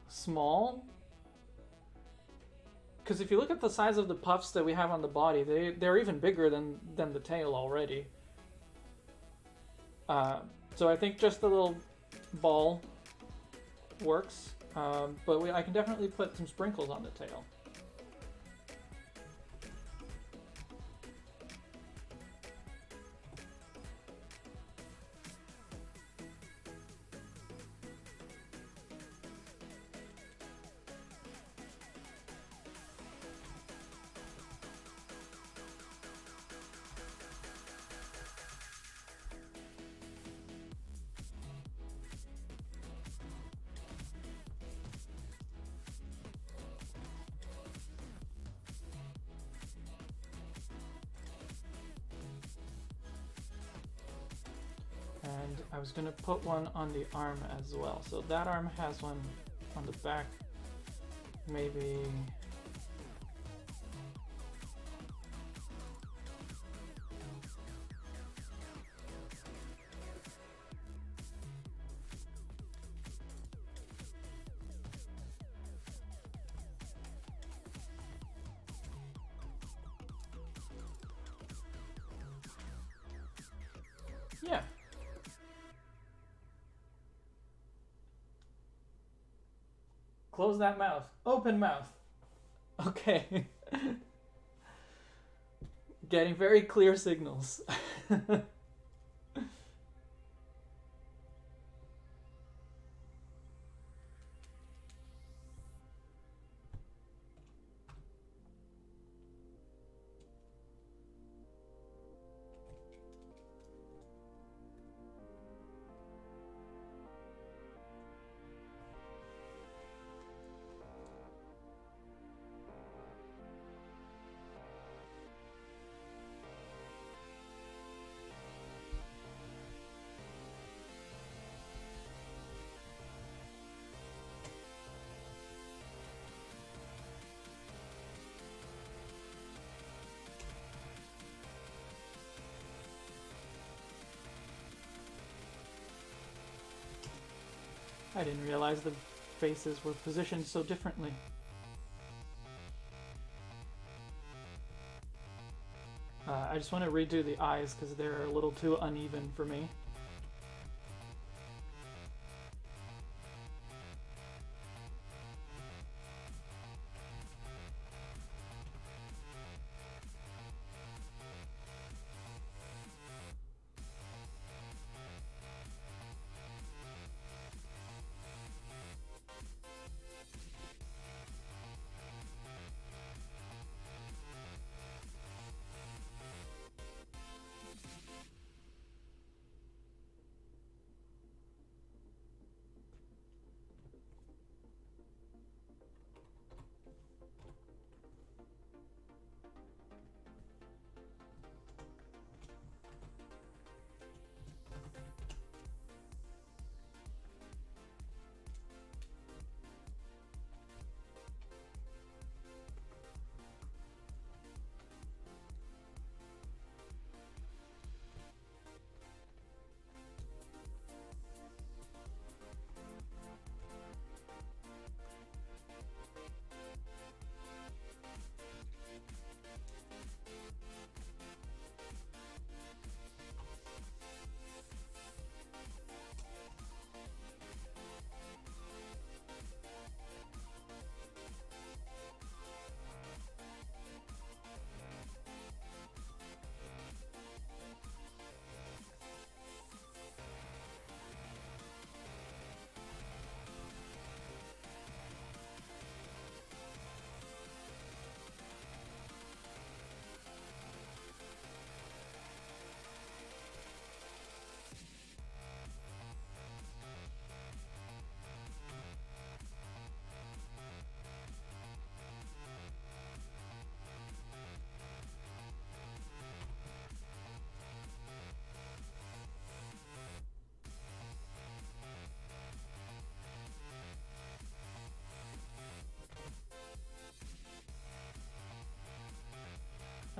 Speaker 1: small. Because if you look at the size of the puffs that we have on the body, they're even bigger than the tail already. So I think just the little ball works, but I can definitely put some sprinkles on the tail. And I was gonna put one on the arm as well. So that arm has one on the back. Maybe Yeah. Close that mouth. Open mouth. Okay. Getting very clear signals. I didn't realize the faces were positioned so differently. I just want to redo the eyes because they're a little too uneven for me.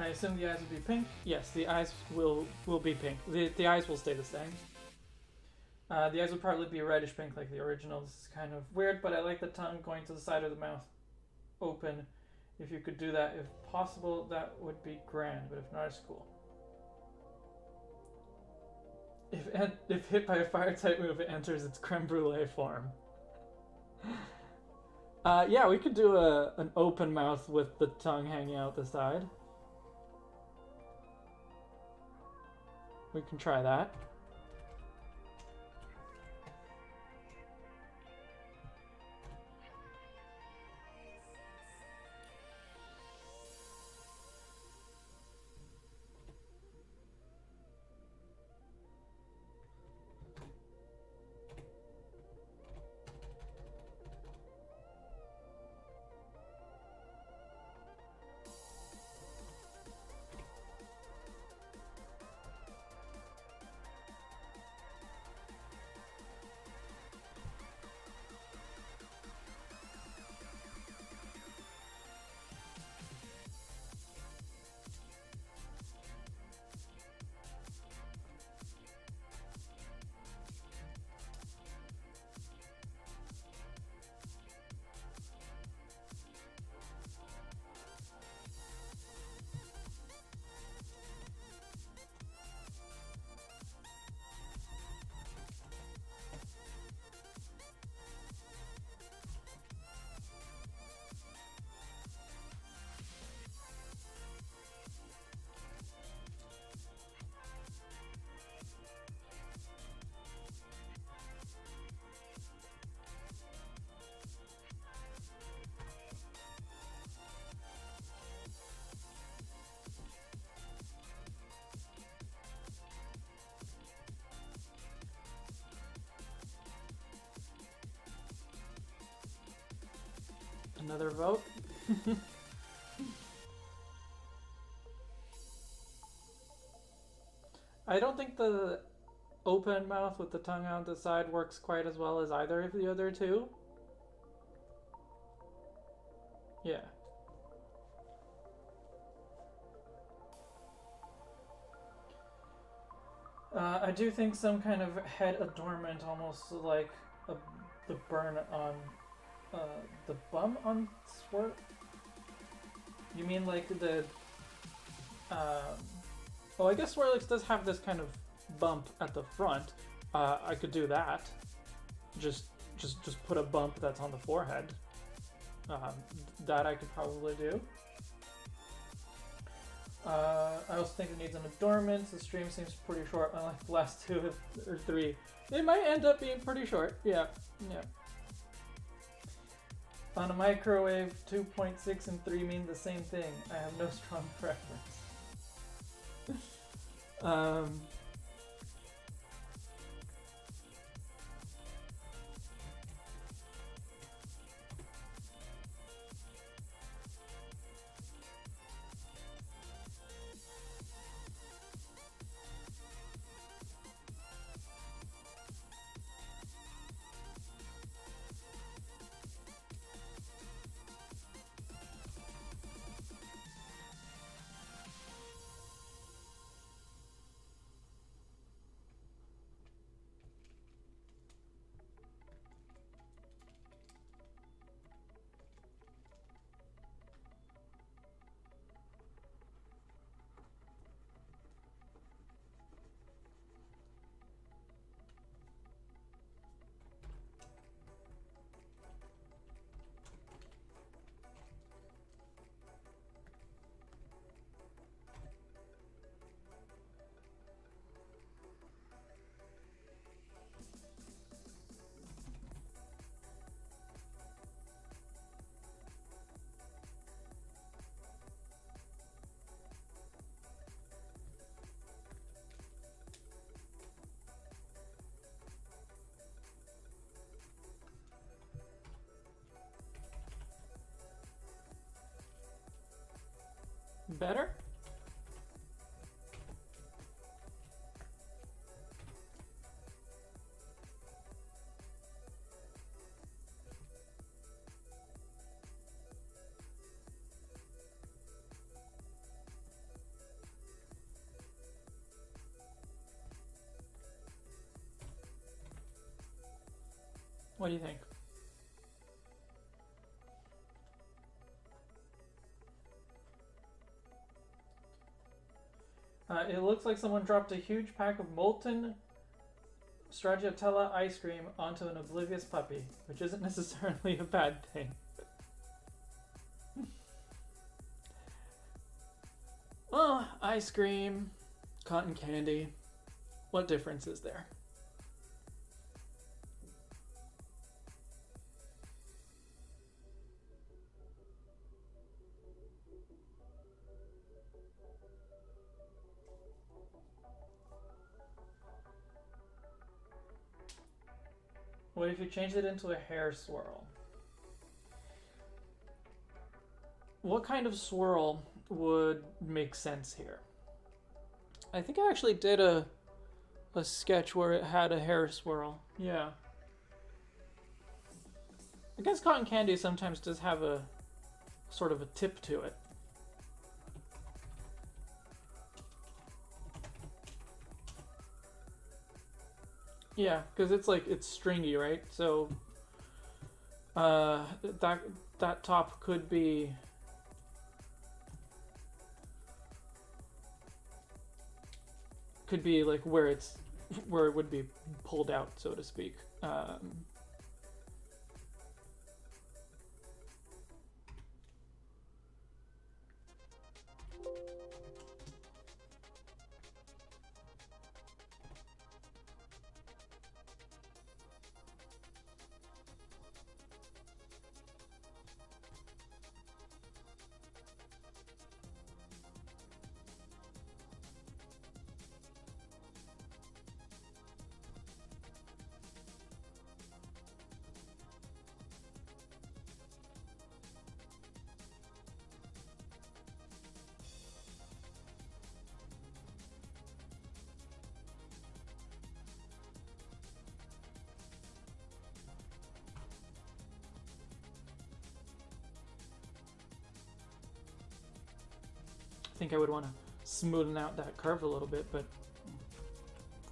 Speaker 1: I assume the eyes will be pink. Yes, the eyes will be pink. The eyes will stay the same. The eyes will probably be reddish pink like the original. This is kind of weird, but I like the tongue going to the side of the mouth open. If you could do that, if possible, that would be grand, but if not, it's cool. If hit by a fire type move, it enters its creme brulee form. Yeah, we could do an open mouth with the tongue hanging out the side. We can try that. Another vote. I don't think the open mouth with the tongue out the side works quite as well as either of the other two. Yeah. I do think some kind of head adornment, almost like the burn on the bum on Swirl. You mean like the? Oh, I guess Swirlix does have this kind of bump at the front. I could do that. Just put a bump that's on the forehead. That I could probably do. I also think it needs an adornment. The stream seems pretty short, unlike the last 2 or 3. It might end up being pretty short. Yeah. On a microwave, 2.6 and 3 mean the same thing. I have no strong preference. Better? What do you think? It looks like someone dropped a huge pack of molten stracciatella ice cream onto an oblivious puppy, which isn't necessarily a bad thing. Well, ice cream, cotton candy, what difference is there? What if you changed it into a hair swirl? What kind of swirl would make sense here? I think I actually did a sketch where it had a hair swirl. Yeah. I guess cotton candy sometimes does have a sort of a tip to it. Yeah, because it's stringy, right? So that top could be like where it would be pulled out, so to speak. think I would want to smoothen out that curve a little bit, but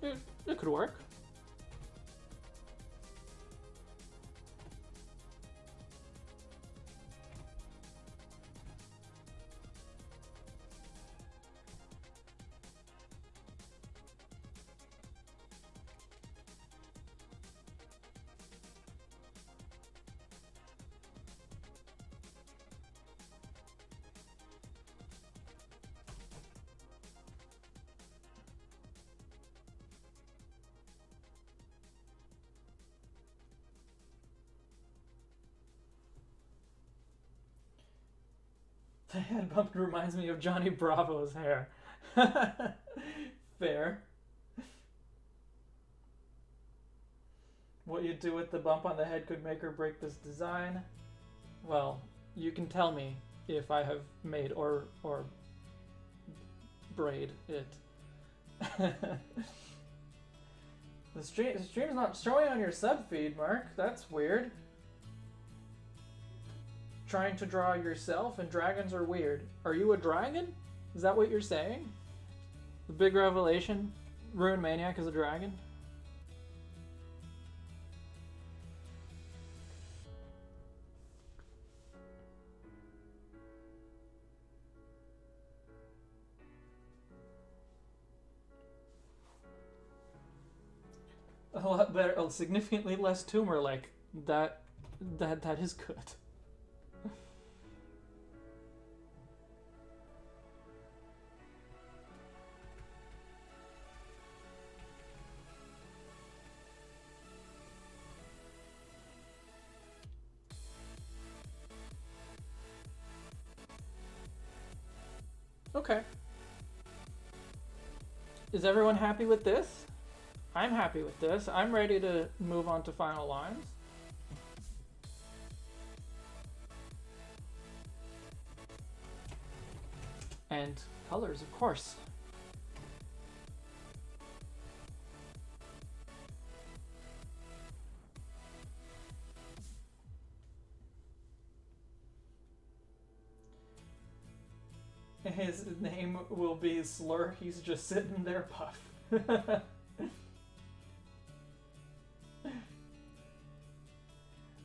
Speaker 1: it could work. The head bump reminds me of Johnny Bravo's hair. Fair. What you do with the bump on the head could make or break this design. Well, you can tell me if I have made or braid it. The stream's not showing on your sub feed, Mark. That's weird. Trying to draw yourself, and dragons are weird. Are you a dragon? Is that what you're saying? The big revelation? Ruin Maniac is a dragon? A lot better, significantly less tumor-like. That is good. Okay. Is everyone happy with this? I'm happy with this. I'm ready to move on to final lines. And colors, of course. His name will be Slur. He's just sitting there, Puff.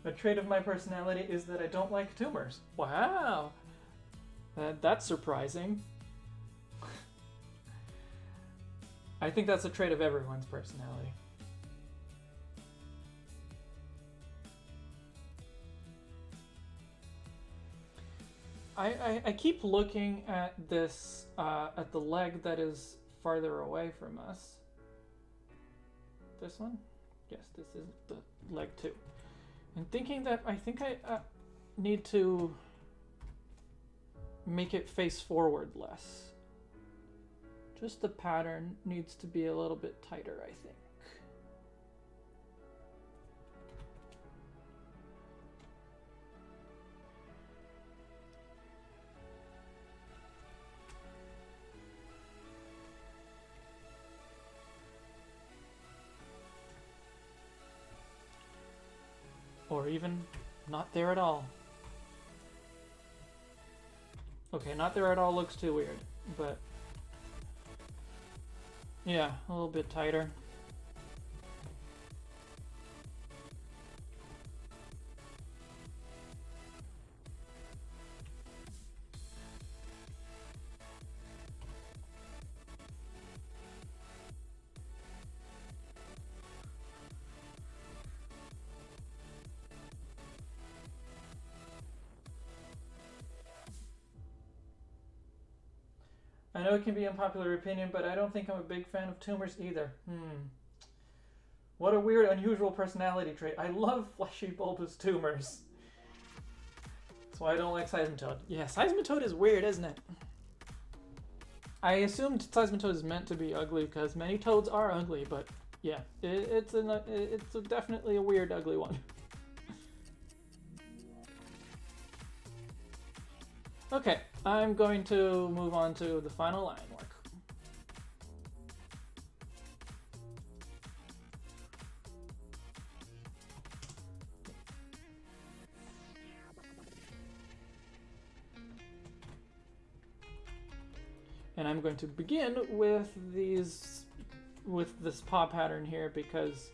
Speaker 1: A trait of my personality is that I don't like tumors. Wow. That's surprising. I think that's a trait of everyone's personality. I keep looking at this, at the leg that is farther away from us. This one? Yes, this is the leg 2. And thinking that I think I need to make it face forward less. Just the pattern needs to be a little bit tighter, I think. Or even not there at all. Okay, not there at all looks too weird, but yeah, a little bit tighter. I know it can be unpopular opinion, but I don't think I'm a big fan of tumors either. What a weird, unusual personality trait. I love fleshy, bulbous tumors. That's why I don't like Seismitoad. Yeah, Seismitoad is weird, isn't it? I assumed Seismitoad is meant to be ugly because many toads are ugly, but yeah, it's definitely a weird, ugly one. Okay, I'm going to move on to the final line work. And I'm going to begin with this paw pattern here because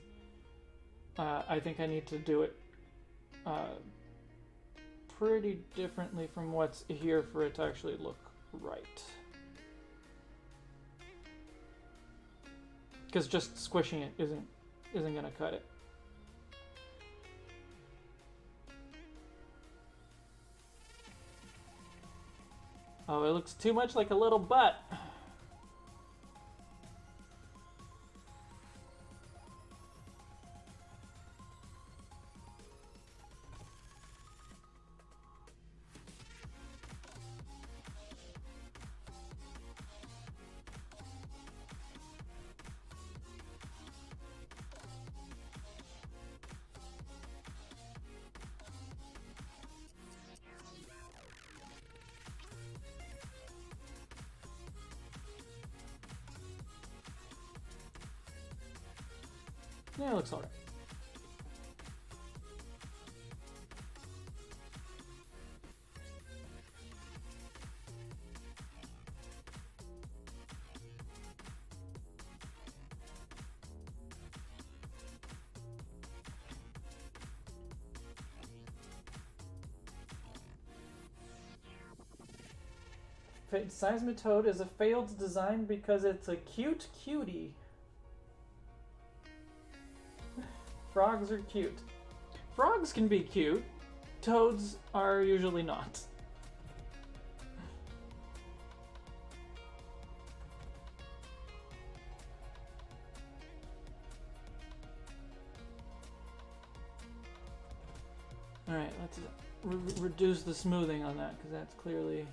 Speaker 1: I think I need to do it pretty differently from what's here for it to actually look right. Because just squishing it isn't gonna cut it. Oh, it looks too much like a little butt. Yeah, it looks alright. Seismitoad is a failed design because it's a cute cutie. Frogs are cute. Frogs can be cute. Toads are usually not. Alright, let's reduce the smoothing on that because that's clearly...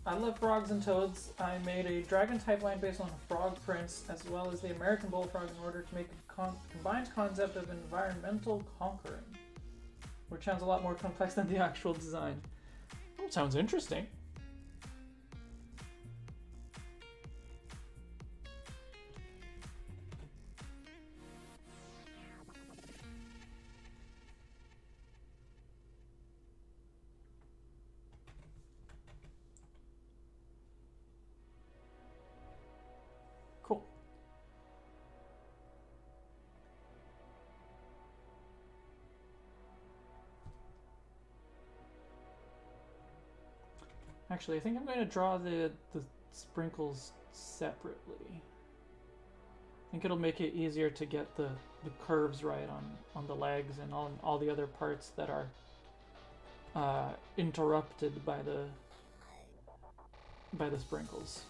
Speaker 1: I love frogs and toads. I made a dragon type line based on frog prints as well as the American bullfrog in order to make a combined concept of environmental conquering, which sounds a lot more complex than the actual design. Oh, sounds interesting. Cool. Actually, I think I'm going to draw the sprinkles separately. I think it'll make it easier to get the curves right on the legs and on all the other parts that are interrupted by the sprinkles.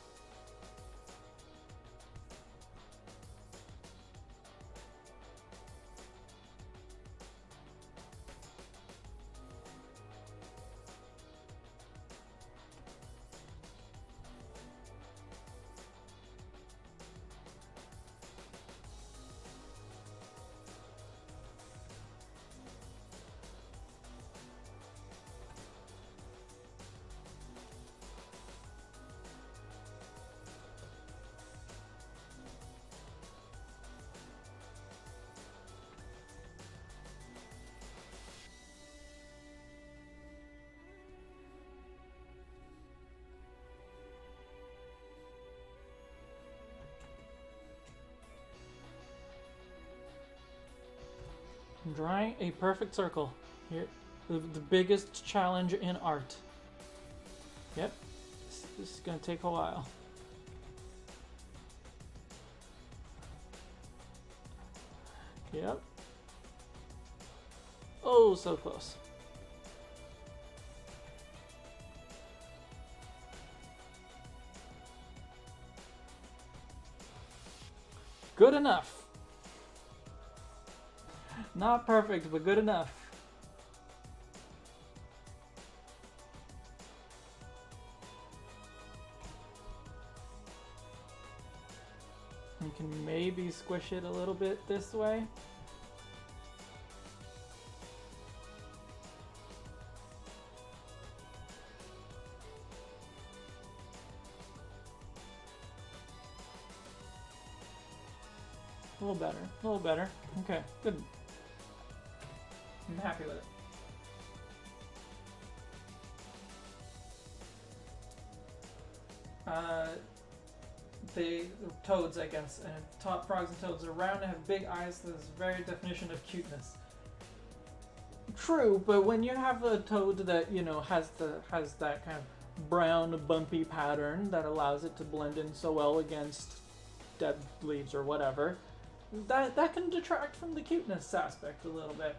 Speaker 1: I'm drawing a perfect circle. Here, the biggest challenge in art. Yep, this is gonna take a while. Yep. Oh, so close. Good enough. Not perfect, but good enough. You can maybe squish it a little bit this way. A little better, a little better. Okay, good. I'm happy with it. The toads, I guess, and top frogs and toads are round and have big eyes. There's a very definition of cuteness. True, but when you have a toad that has that kind of brown bumpy pattern that allows it to blend in so well against dead leaves or whatever, that can detract from the cuteness aspect a little bit.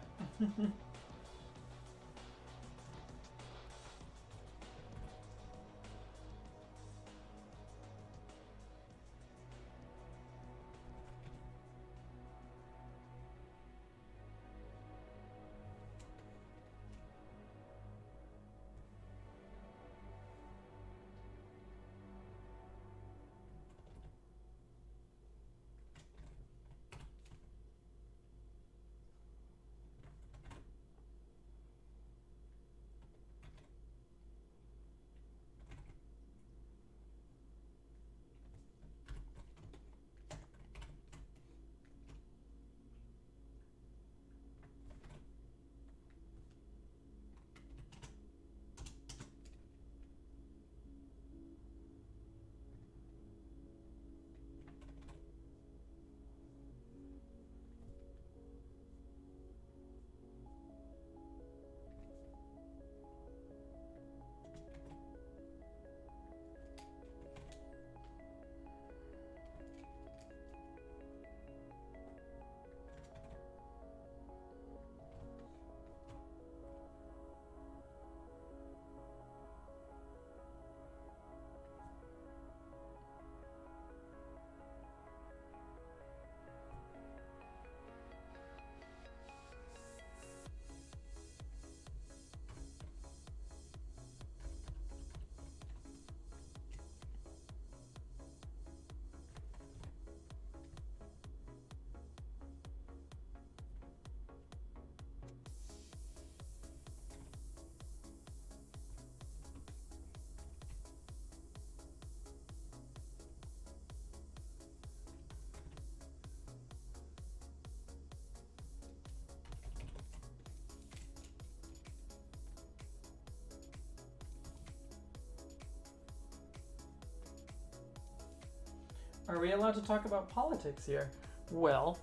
Speaker 1: Are we allowed to talk about politics here? Well,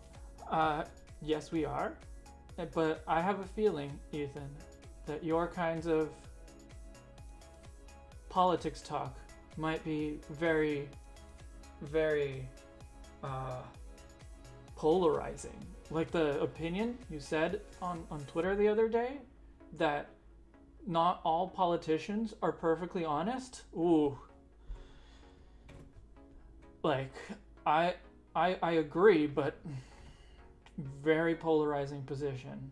Speaker 1: yes we are. But I have a feeling, Ethan, that your kinds of politics talk might be very, very polarizing. Like the opinion you said on Twitter the other day that not all politicians are perfectly honest. Ooh. Like, I agree, but very polarizing position.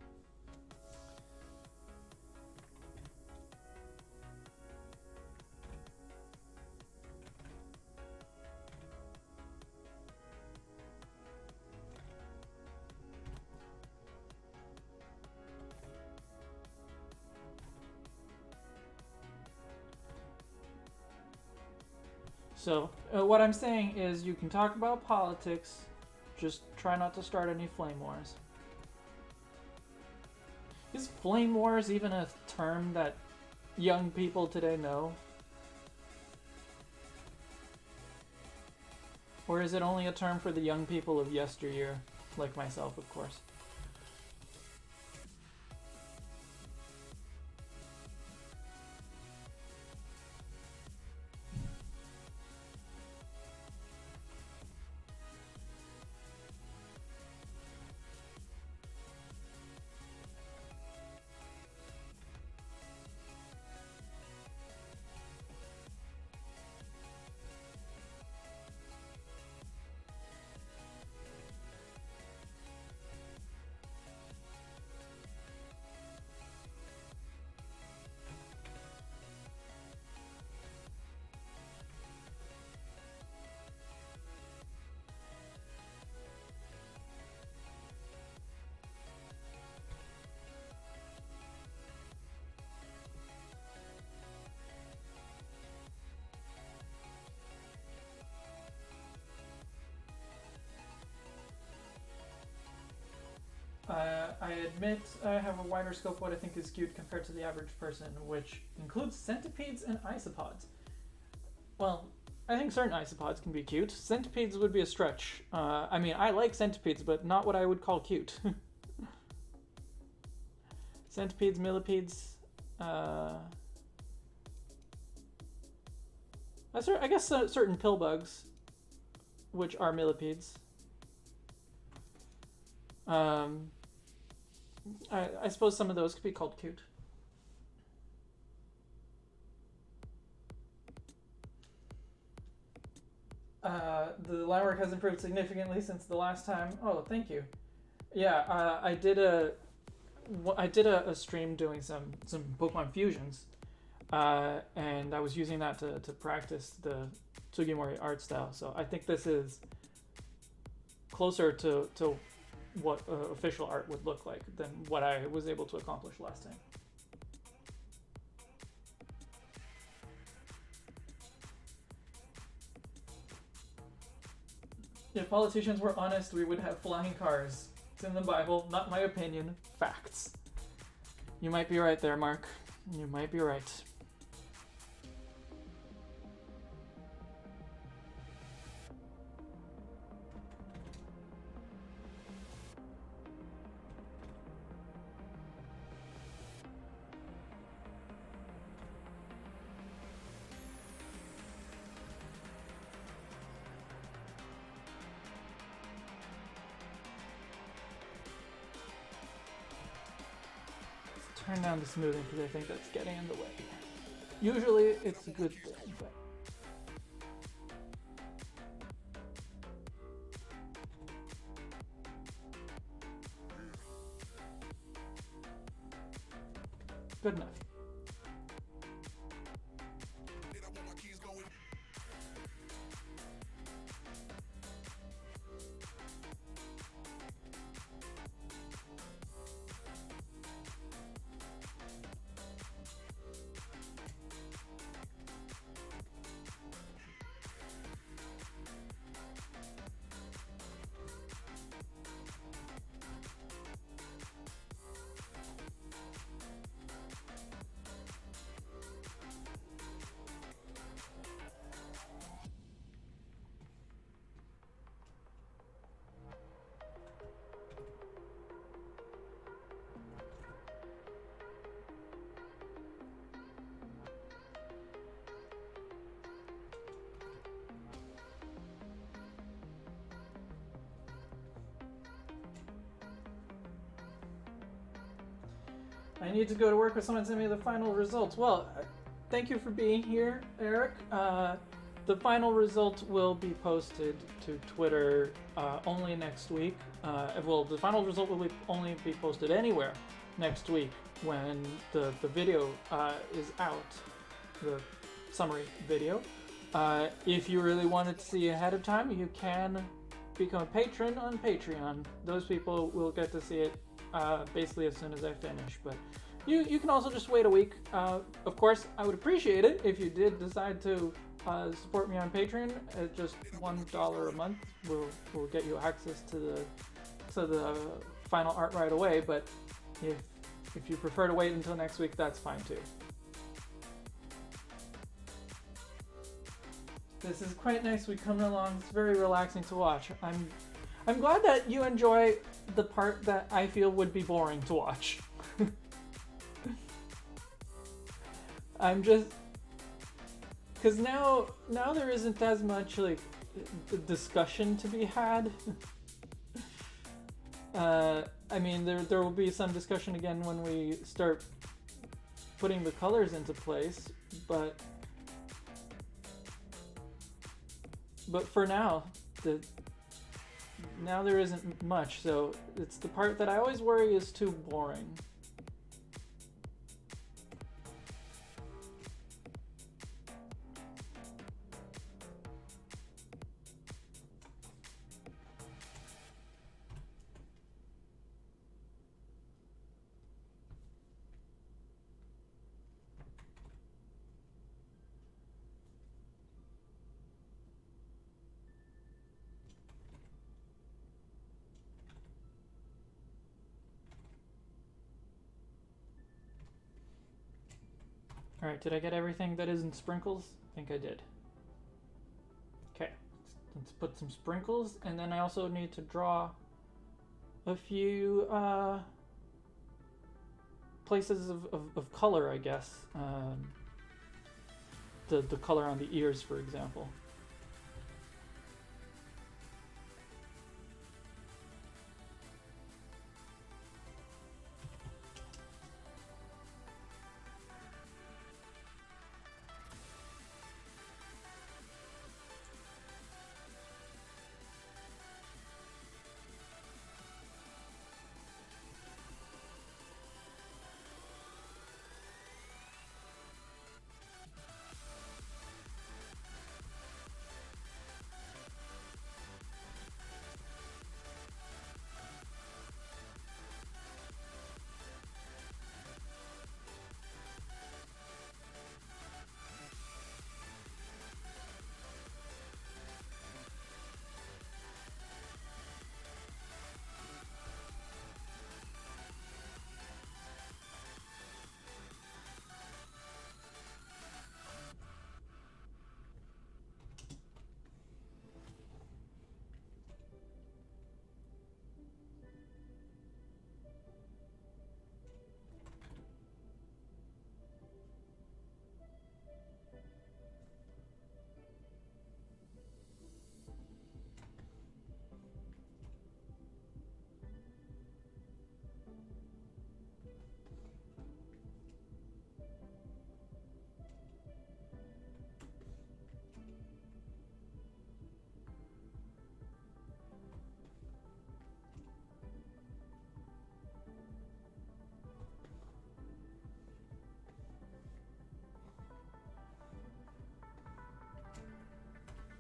Speaker 1: So, what I'm saying is you can talk about politics, just try not to start any flame wars. Is flame wars even a term that young people today know? Or is it only a term for the young people of yesteryear, like myself, of course? I admit I have a wider scope of what I think is cute compared to the average person, which includes centipedes and isopods. Well, I think certain isopods can be cute. Centipedes would be a stretch. I mean, I like centipedes, but not what I would call cute. Centipedes, millipedes, I guess certain pill bugs, which are millipedes. I suppose some of those could be called cute. The line work has improved significantly since the last time. Oh, thank you. Yeah, I did a stream doing some Pokemon fusions, and I was using that to practice the Sugimori art style. So I think this is closer to what official art would look like than what I was able to accomplish last time. If politicians were honest, we would have flying cars. It's in the Bible, not my opinion, facts. You might be right there, Mark. You might be right. Turn down the smoothing because I think that's getting in the way. Usually it's a good thing, but... Good enough. I need to go to work with someone send me the final results. Well, thank you for being here, Eric. The final result will be posted to Twitter only next week. Well, the final result will only be posted anywhere next week when the video is out, the summary video. If you really wanted to see ahead of time, you can become a patron on Patreon. Those people will get to see it basically as soon as I finish, but you can also just wait a week. Of course, I would appreciate it if you did decide to support me on Patreon at just $1 a month. Will get you access to the final art right away, but if you prefer to wait until next week, that's fine too. This is quite nice. We come along. It's very relaxing to watch. I'm glad that you enjoy the part that I feel would be boring to watch. I'm just... Because now there isn't as much, like, discussion to be had. I mean, there will be some discussion again when we start putting the colors into place, but for now, now there isn't much, so it's the part that I always worry is too boring. Alright, did I get everything that isn't sprinkles? I think I did. Okay, let's put some sprinkles, and then I also need to draw a few places of color, I guess. The color on the ears, for example.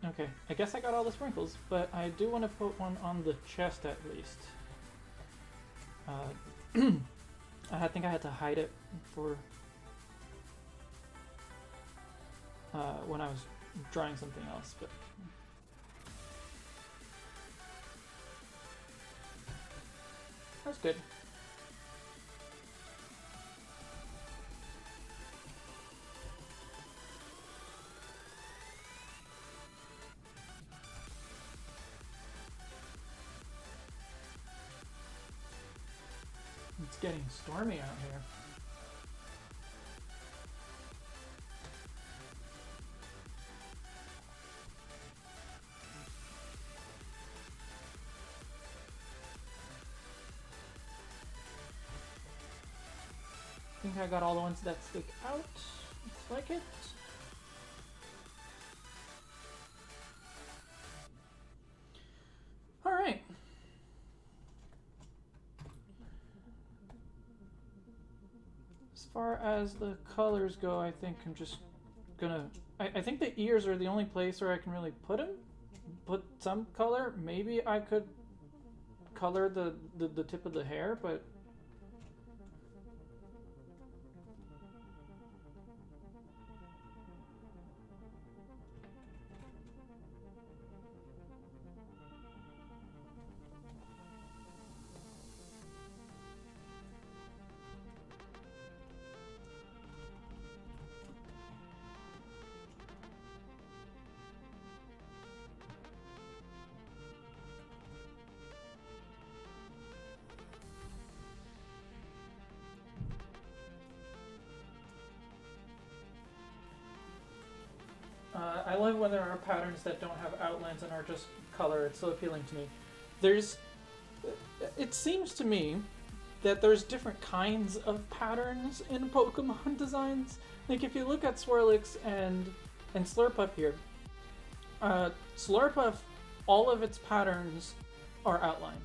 Speaker 1: Okay, I guess I got all the sprinkles, but I do want to put one on the chest at least. I think I had to hide it for when I was drawing something else, but that's good. It's getting stormy out here. I think I got all the ones that stick out. Looks like it. All right. As far as the colors go, I think I'm just gonna... I think the ears are the only place where I can really put them. Put some color. Maybe I could color the tip of the hair, but... I love when there are patterns that don't have outlines and are just color. It's so appealing to me. It seems to me that there's different kinds of patterns in Pokemon designs. Like if you look at Swirlix and Slurpuff here, Slurpuff, all of its patterns are outlined.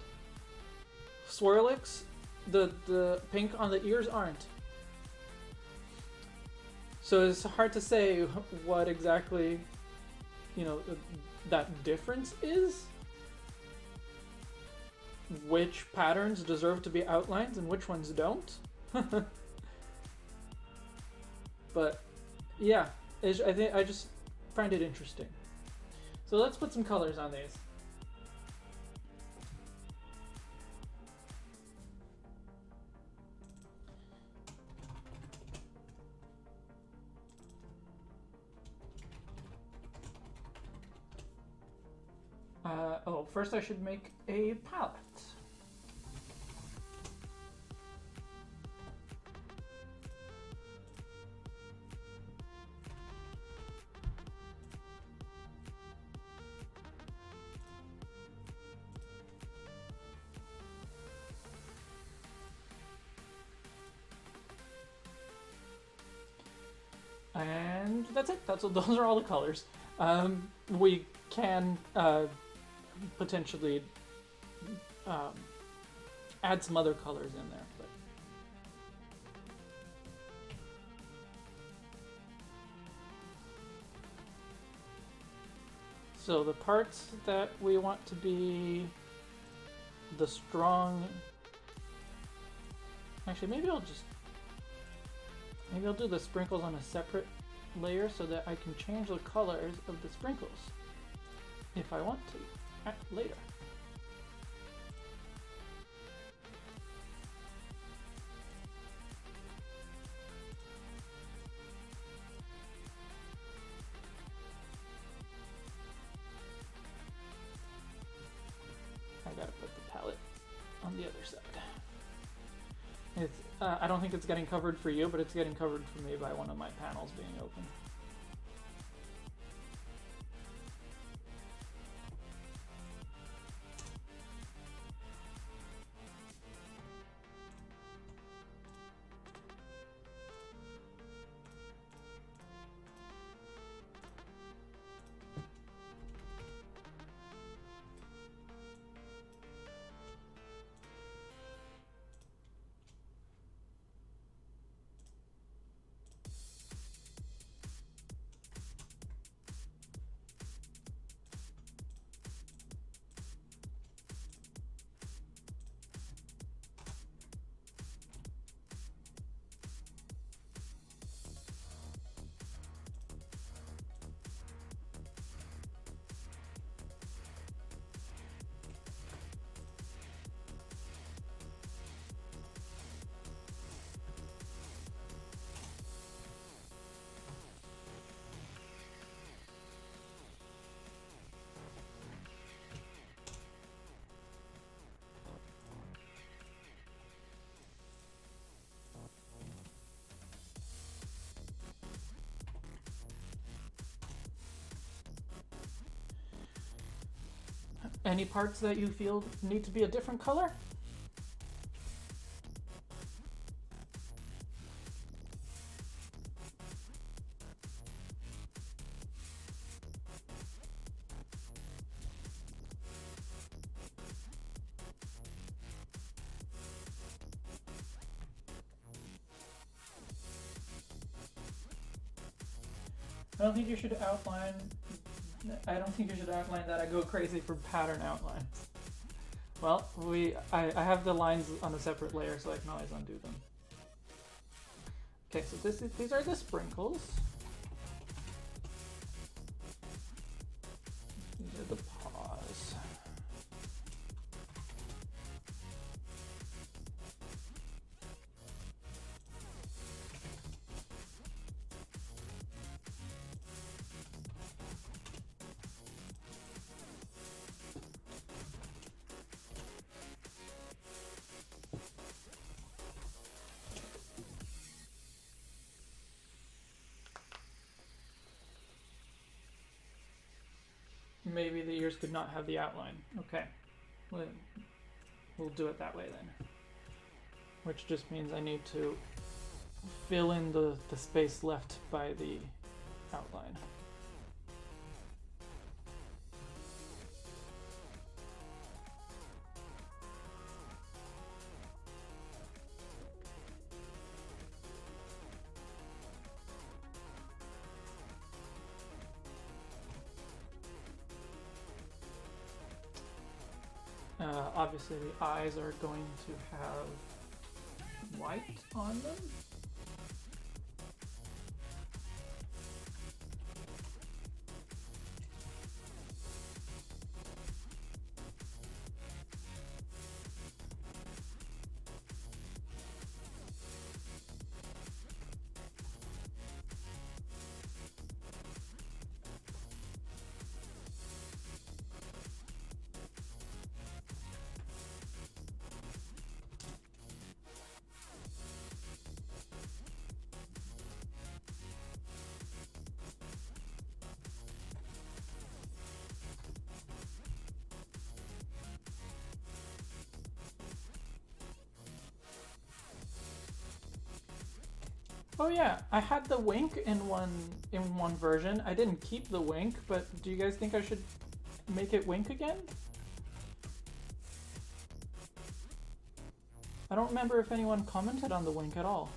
Speaker 1: Swirlix, the pink on the ears aren't. So it's hard to say what exactly, that difference is. Which patterns deserve to be outlined and which ones don't. But yeah, I just find it interesting. So let's put some colors on these. first I should make a palette. And that's it. Those are all the colors. We can potentially add some other colors in there. But so the parts that we want to be the strong... Actually, maybe I'll do the sprinkles on a separate layer so that I can change the colors of the sprinkles if I want to later. I gotta put the palette on the other side. It's, I don't think it's getting covered for you, but it's getting covered for me by one of my panels being open. Any parts that you feel need to be a different color? I don't think you should outline that I go crazy for pattern outlines. Well, I have the lines on a separate layer, so I can always undo them. Okay, so these are the sprinkles. These are the paws. Maybe the ears could not have the outline. Okay, we'll do it that way then. Which just means I need to fill in the space left by the outline. Obviously the eyes are going to have white on them. Oh yeah, I had the wink in one version. I didn't keep the wink, but do you guys think I should make it wink again? I don't remember if anyone commented on the wink at all.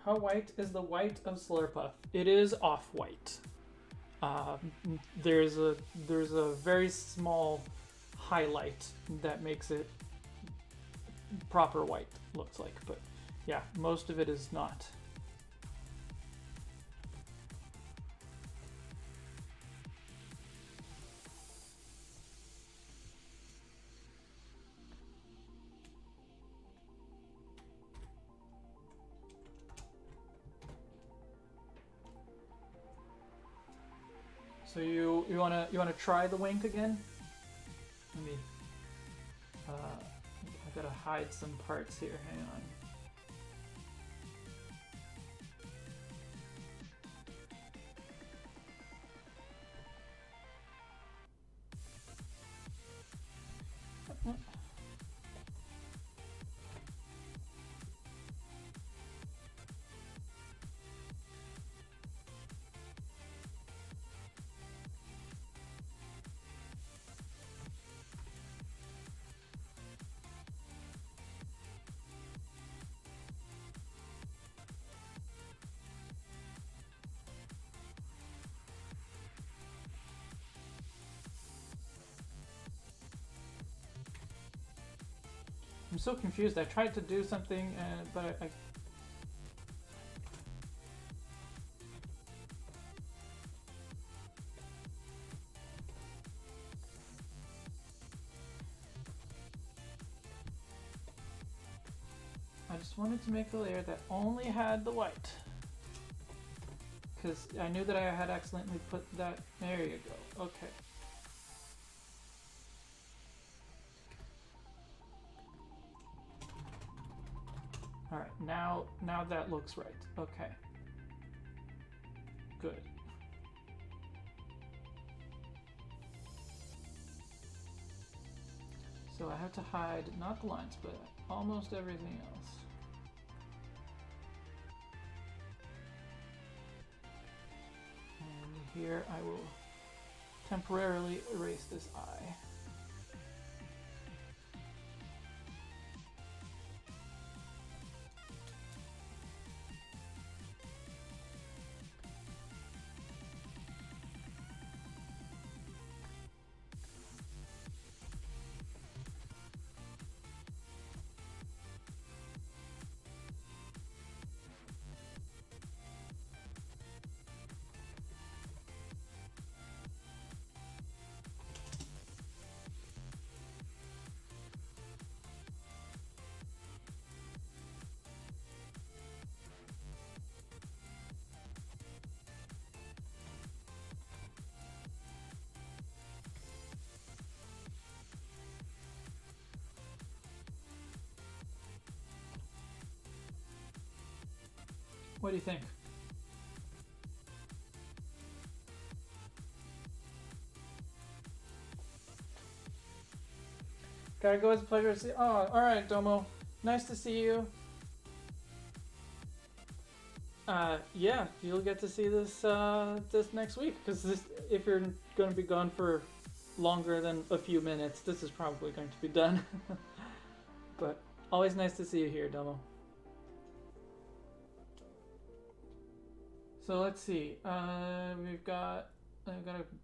Speaker 1: How white is the white of Slurpuff? It is off-white. There's a very small highlight that makes it proper white, looks like, but yeah, most of it is not. So you wanna try the wink again? Let me. I gotta hide some parts here. Hang on. I'm so confused. I tried to do something, but I just wanted to make a layer that only had the white. Because I knew that I had accidentally put that. There you go. Okay. Alright, now that looks right. Okay. Good. So I have to hide, not the lines, but almost everything else. And here I will temporarily erase this eye. What do you think? Gotta go, it's a pleasure to see. Oh, alright, Domo. Nice to see you. Yeah, you'll get to see this this next week, because if you're going to be gone for longer than a few minutes, this is probably going to be done. But always nice to see you here, Domo. So let's see. I've got to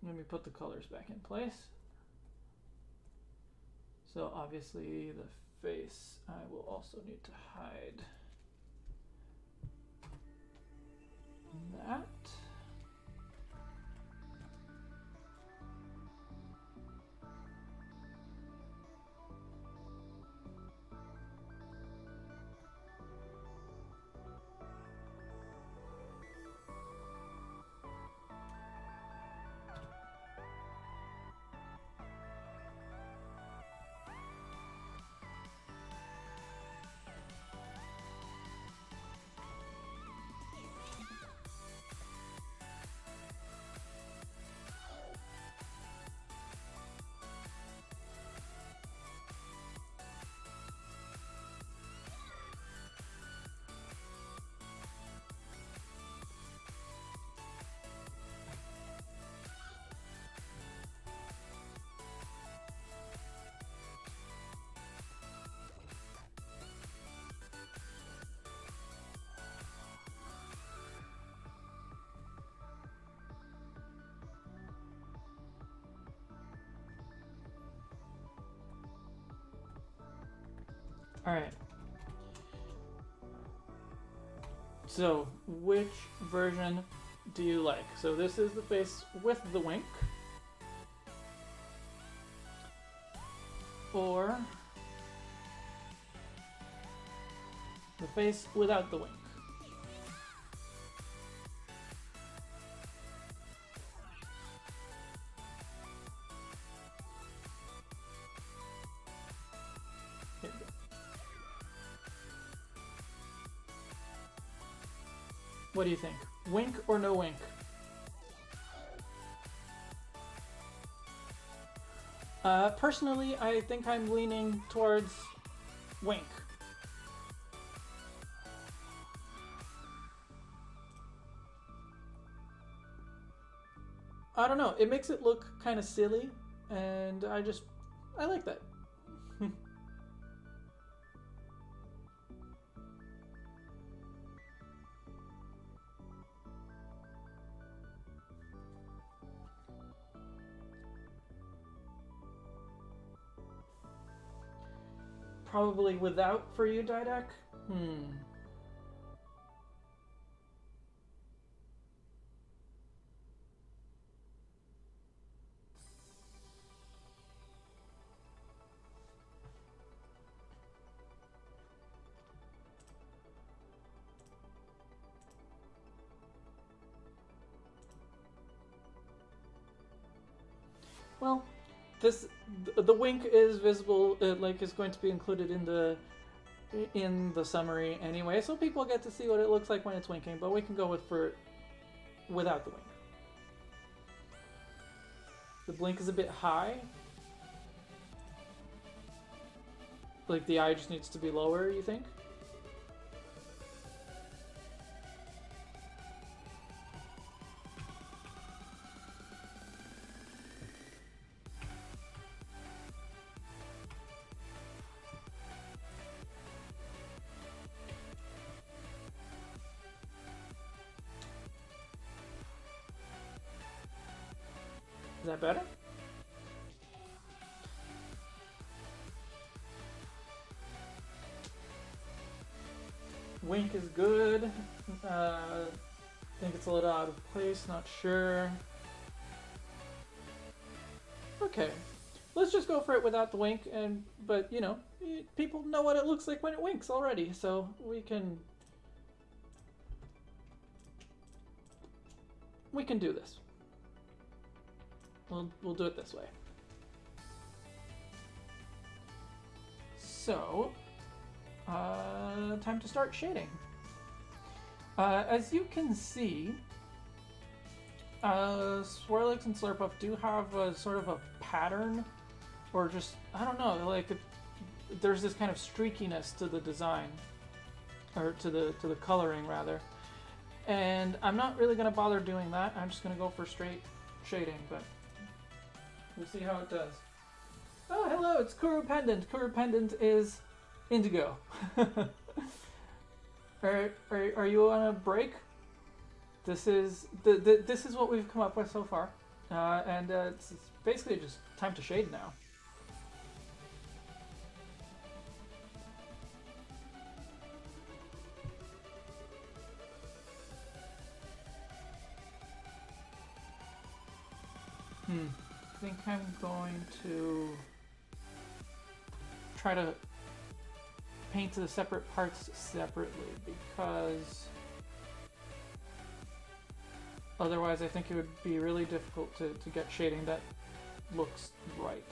Speaker 1: let me put the colors back in place. So obviously the face I will also need to hide that. All right. So, which version do you like? So this is the face with the wink. Or the face without the wink. Here we go. What do you think? Wink or no wink? Personally, I think I'm leaning towards wink. I don't know. It makes it look kind of silly, and I like that. Probably without for you, Didac? Well, the wink is visible, like is going to be included in the summary anyway, so people get to see what it looks like when it's winking. But we can go without the wink. The blink is a bit high. Like the eye just needs to be lower, you think? Is that better? Wink is good. I think it's a little out of place, not sure. Okay, let's just go for it without the wink, but you know, people know what it looks like when it winks already, so we can do this. We'll do it this way. So, time to start shading. As you can see, Swirlix and Slurpuff do have a sort of a pattern, or just, I don't know, like there's this kind of streakiness to the design, or to the coloring rather. And I'm not really gonna bother doing that. I'm just gonna go for straight shading, but we'll see how it does. Oh, hello, it's Kuru Pendant. Kuru Pendant is indigo. Are you on a break? This is this is what we've come up with so far, and it's basically just time to shade now. I think I'm going to try to paint the separate parts separately, because otherwise I think it would be really difficult to get shading that looks right.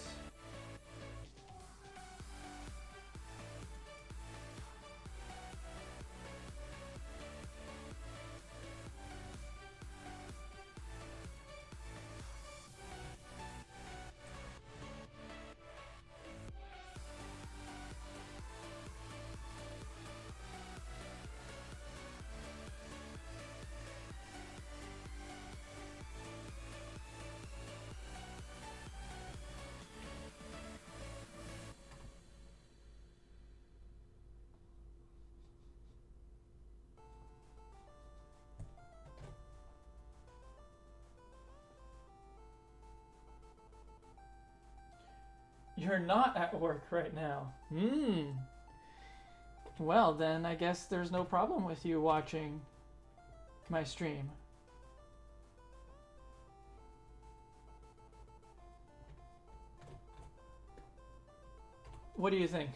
Speaker 1: You're not at work right now. Well, then I guess there's no problem with you watching my stream. What do you think?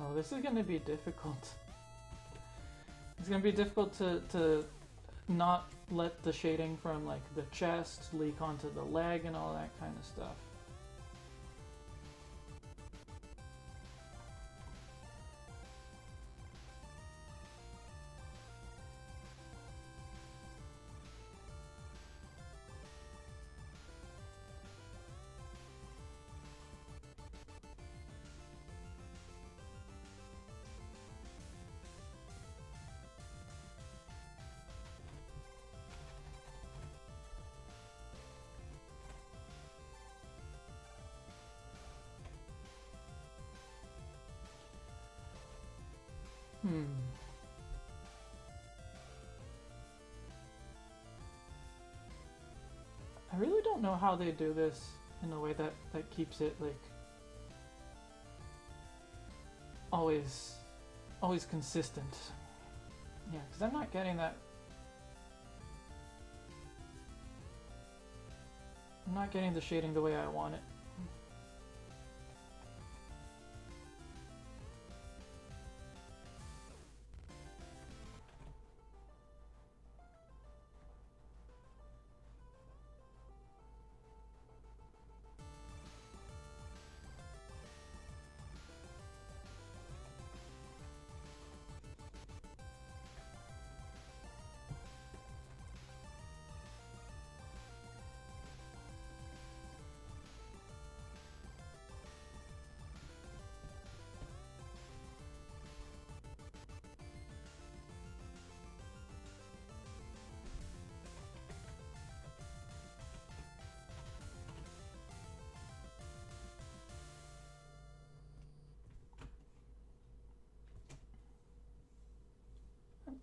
Speaker 1: Oh, this is going to be difficult. It's going to be difficult to not let the shading from like the chest leak onto the leg and all that kind of stuff. I really don't know how they do this in a way that keeps it like always consistent. Yeah, because I'm not getting that. I'm not getting the shading the way I want it.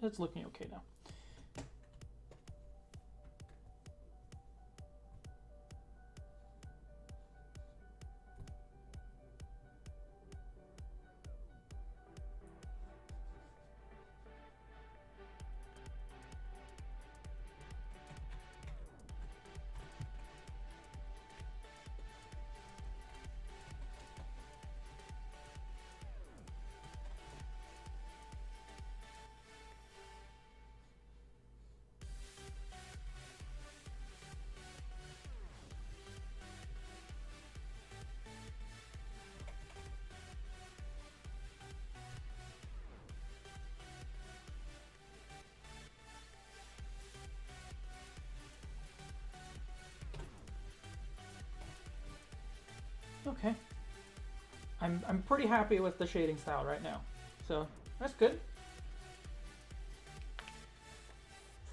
Speaker 1: It's looking okay now. Okay. I'm pretty happy with the shading style right now. So that's good.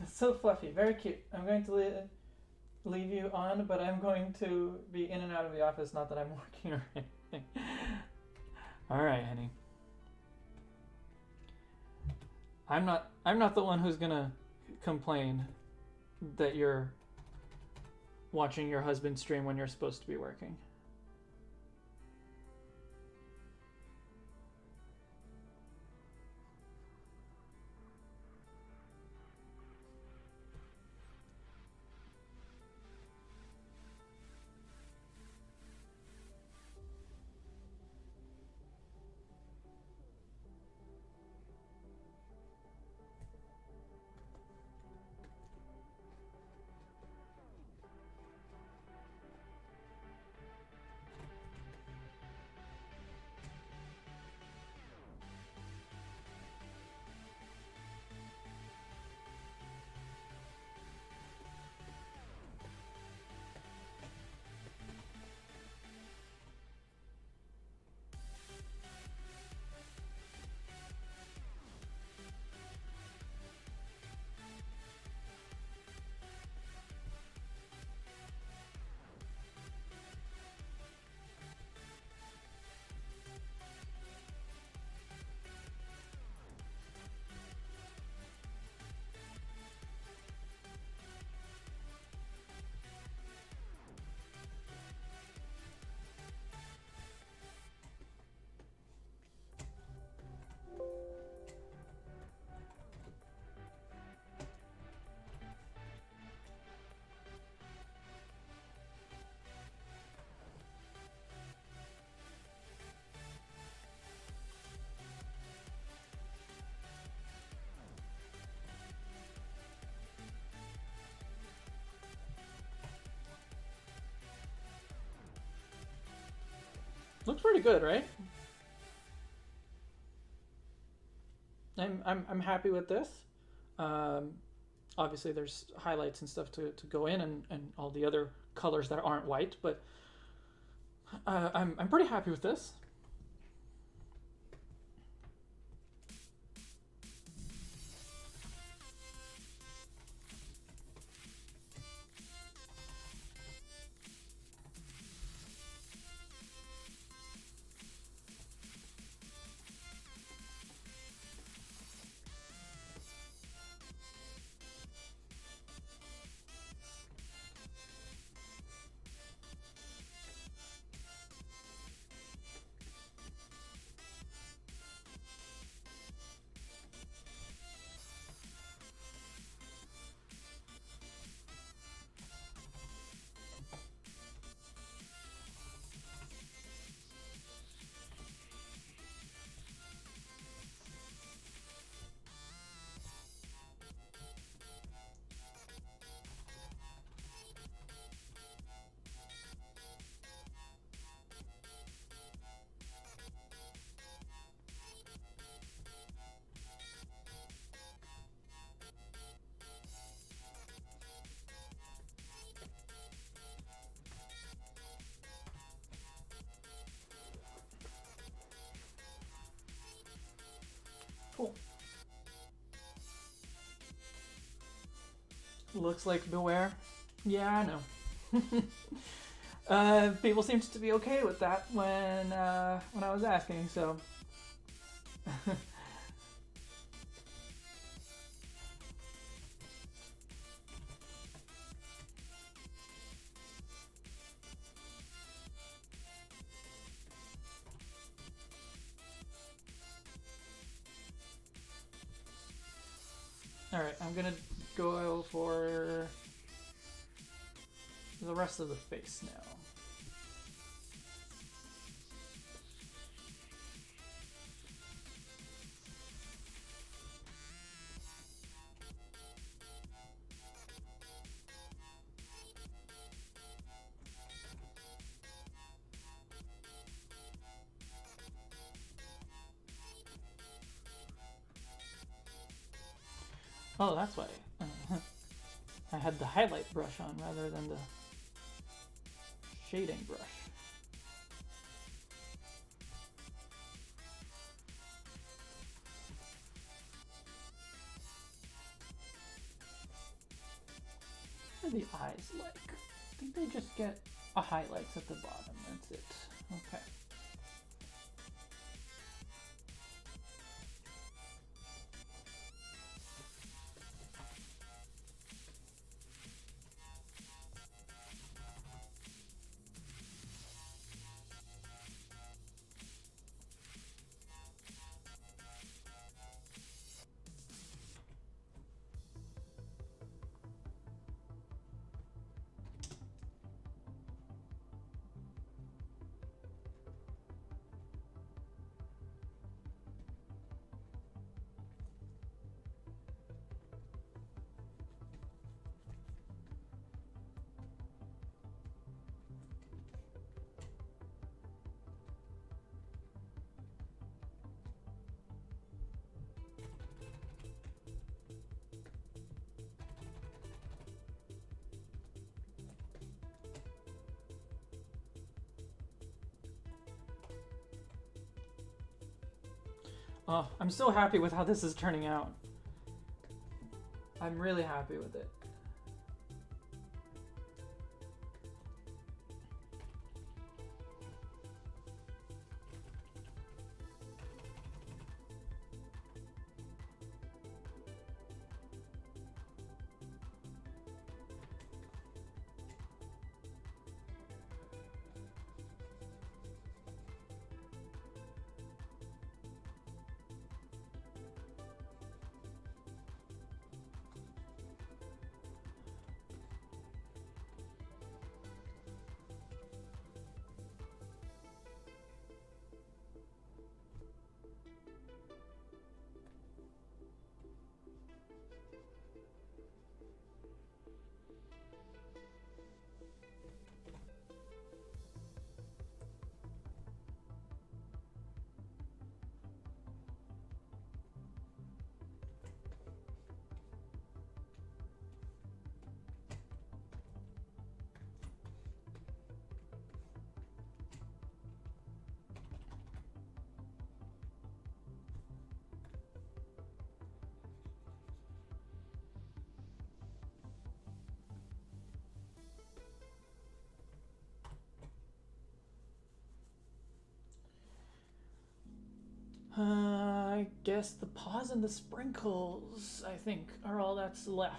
Speaker 1: It's so fluffy, very cute. I'm going to leave you on, but I'm going to be in and out of the office, not that I'm working or anything. Alright, honey. I'm not the one who's gonna complain that you're watching your husband stream when you're supposed to be working. looks pretty good, right? I'm happy with this. Um, Obviously, there's highlights and stuff to go in, and all the other colors that aren't white, but I'm pretty happy with this. Cool. Looks like Beware. Yeah, I know. People seemed to be okay with that when I was asking, so. Alright, I'm gonna go for the rest of the face now. Oh, that's why. I had the highlight brush on rather than the shading brush. What are the eyes like? I think they just get a highlights at the bottom. That's it. Okay. Oh, I'm so happy with how this is turning out. I'm really happy with it. I guess the paws and the sprinkles, I think, are all that's left.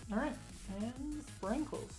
Speaker 1: All right, and sprinkles.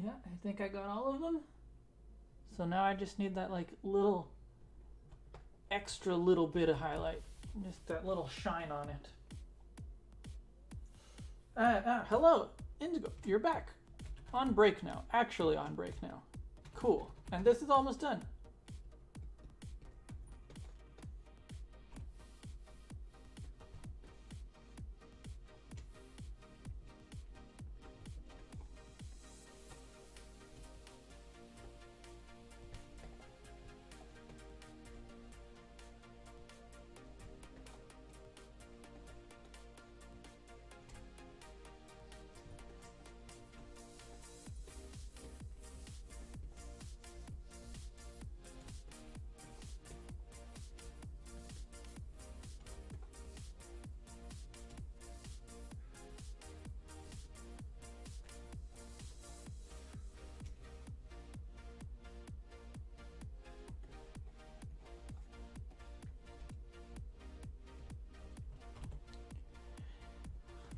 Speaker 1: Yeah, I think I got all of them. So now I just need that like little extra little bit of highlight. Just that little shine on it. Hello, Indigo, you're back. On break now. Actually on break now. Cool. And this is almost done.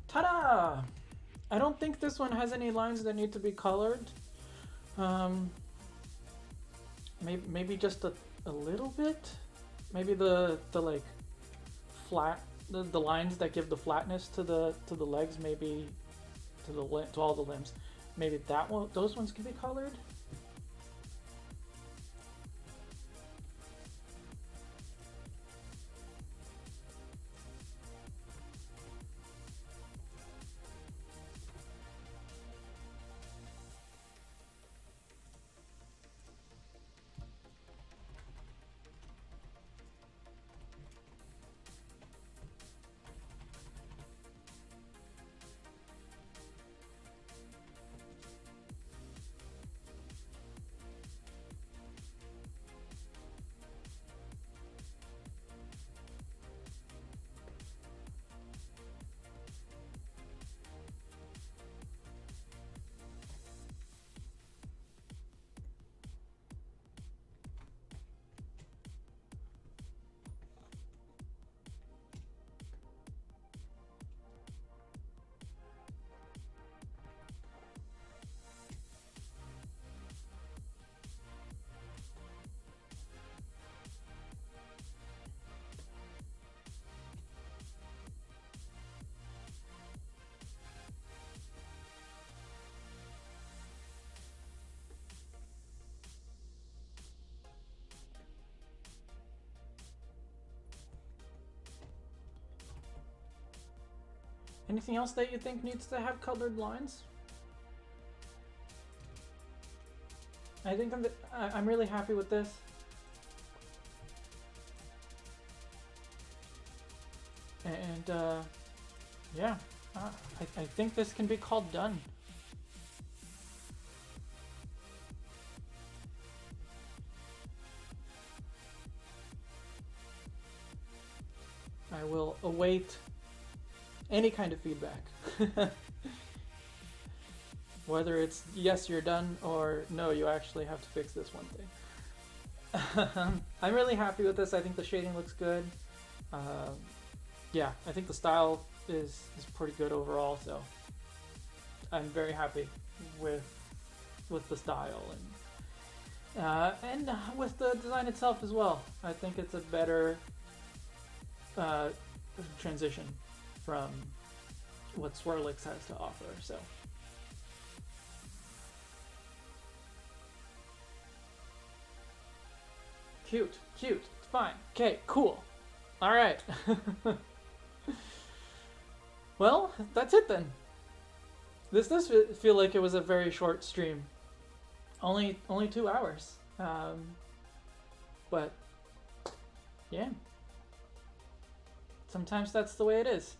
Speaker 1: Ta-da! I don't think this one has any lines that need to be colored. Maybe just a little bit. Maybe the like flat the lines that give the flatness to the legs, maybe to all the limbs. Maybe that one, those ones can be colored. Anything else that you think needs to have colored lines? I think I'm really happy with this. And yeah, I think this can be called done. I will await any kind of feedback. Whether it's yes, you're done, or no, you actually have to fix this one thing. I'm really happy with this. I think the shading looks good. Yeah, I think the style is pretty good overall, so I'm very happy with the style and with the design itself as well. I think it's a better transition from what Swirlix has to offer. So cute, it's fine. Okay, cool. All right. Well, that's it then. This does feel like it was a very short stream. Only 2 hours. But yeah. Sometimes that's the way it is.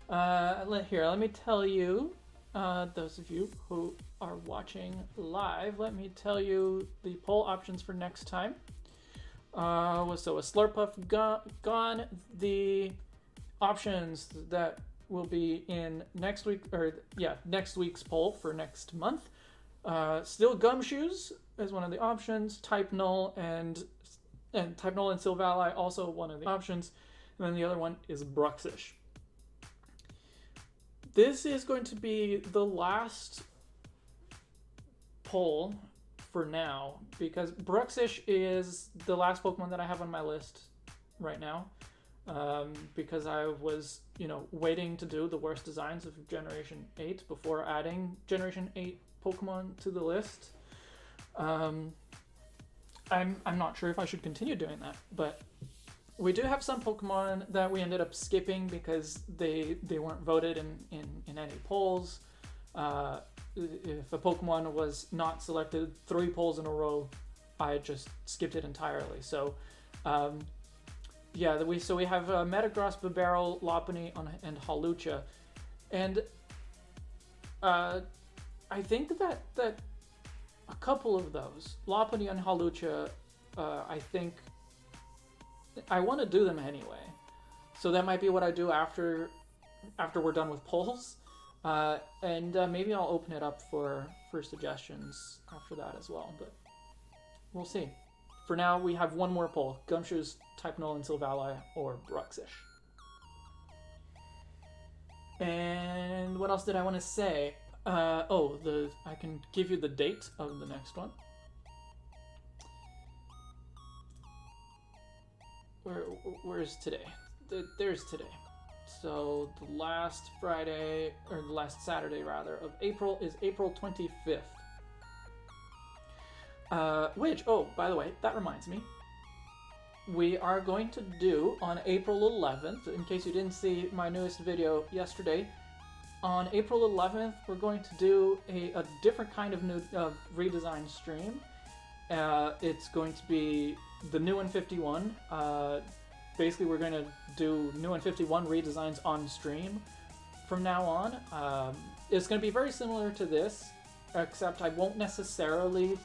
Speaker 1: Let me tell you, those of you who are watching live, let me tell you the poll options for next time. So a Slurpuff gone. The options that will be in next week's poll for next month. Still Gumshoes is one of the options. Type Null and Type Null and Silvally also one of the options. And then the other one is Bruxish. This is going to be the last poll for now because Bruxish is the last Pokemon that I have on my list right now. Because I was, waiting to do the worst designs of Generation 8 before adding Generation 8 Pokemon to the list. I'm not sure if I should continue doing that, but we do have some Pokemon that we ended up skipping because they weren't voted in any polls. If a Pokemon was not selected 3 polls in a row, I just skipped it entirely. So, we have Metagross, Bibarel, Lopunny, and Hawlucha, and I think that a couple of those, Lopunny and Hawlucha, I think I want to do them anyway. So that might be what I do after we're done with polls, and maybe I'll open it up for suggestions after that as well. But we'll see. For now, we have one more poll: Gumshoe's, Type Null and Silvally, or Bruxish. And what else did I want to say? I can give you the date of the next one. Where's today? There's today. So the last Friday, or the last Saturday rather, of April is April 25th. Which, by the way, that reminds me. We are going to do on April 11th, in case you didn't see my newest video yesterday, on April 11th, we're going to do a different kind of redesign stream. It's going to be the new 151. Basically, we're going to do new 151 redesigns on stream from now on. It's going to be very similar to this, except I won't necessarily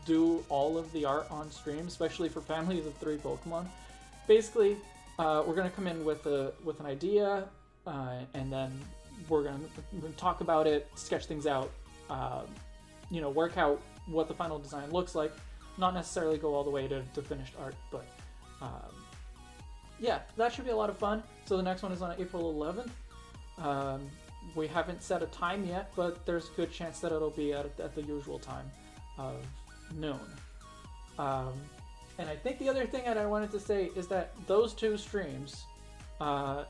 Speaker 1: do all of the art on stream, especially for families of 3 Pokemon. Basically, we're going to come in with an idea, and then we're going to talk about it, sketch things out, work out what the final design looks like. Not necessarily go all the way to finished art, but that should be a lot of fun. So the next one is on April 11th. We haven't set a time yet, but there's a good chance that it'll be at the usual time of noon. And I think the other thing that I wanted to say is that those 2 streams, the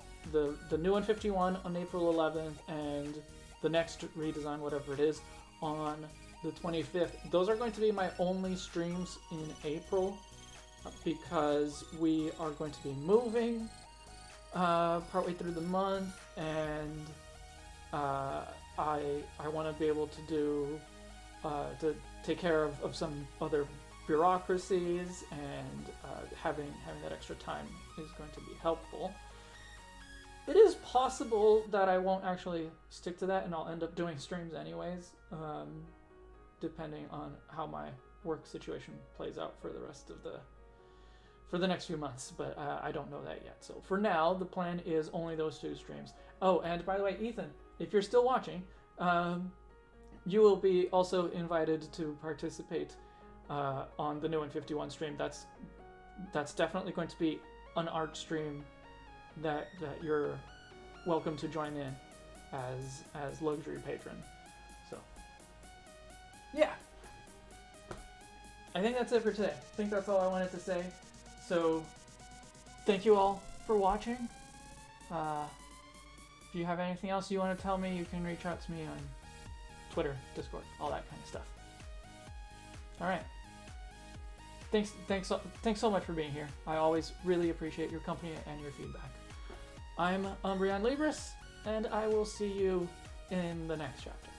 Speaker 1: new 151 on April 11th and the next redesign, whatever it is, on the 25th, those are going to be my only streams in April because we are going to be moving partway through the month, and I want to be able to do to take care of some other bureaucracies, and having that extra time is going to be helpful. It is possible that I won't actually stick to that and I'll end up doing streams anyways, depending on how my work situation plays out for the next few months, but I don't know that yet. So for now, the plan is only those 2 streams. Oh, and by the way, Ethan, if you're still watching, you will be also invited to participate on the new 151 stream. That's definitely going to be an art stream that you're welcome to join in as luxury patron. So yeah, I think that's it for today. I think that's all I wanted to say. So thank you all for watching. If you have anything else you want to tell me, you can reach out to me on Twitter, Discord, all that kind of stuff. All right. Thanks so much for being here. I always really appreciate your company and your feedback. I'm Umbreon Libris, and I will see you in the next chapter.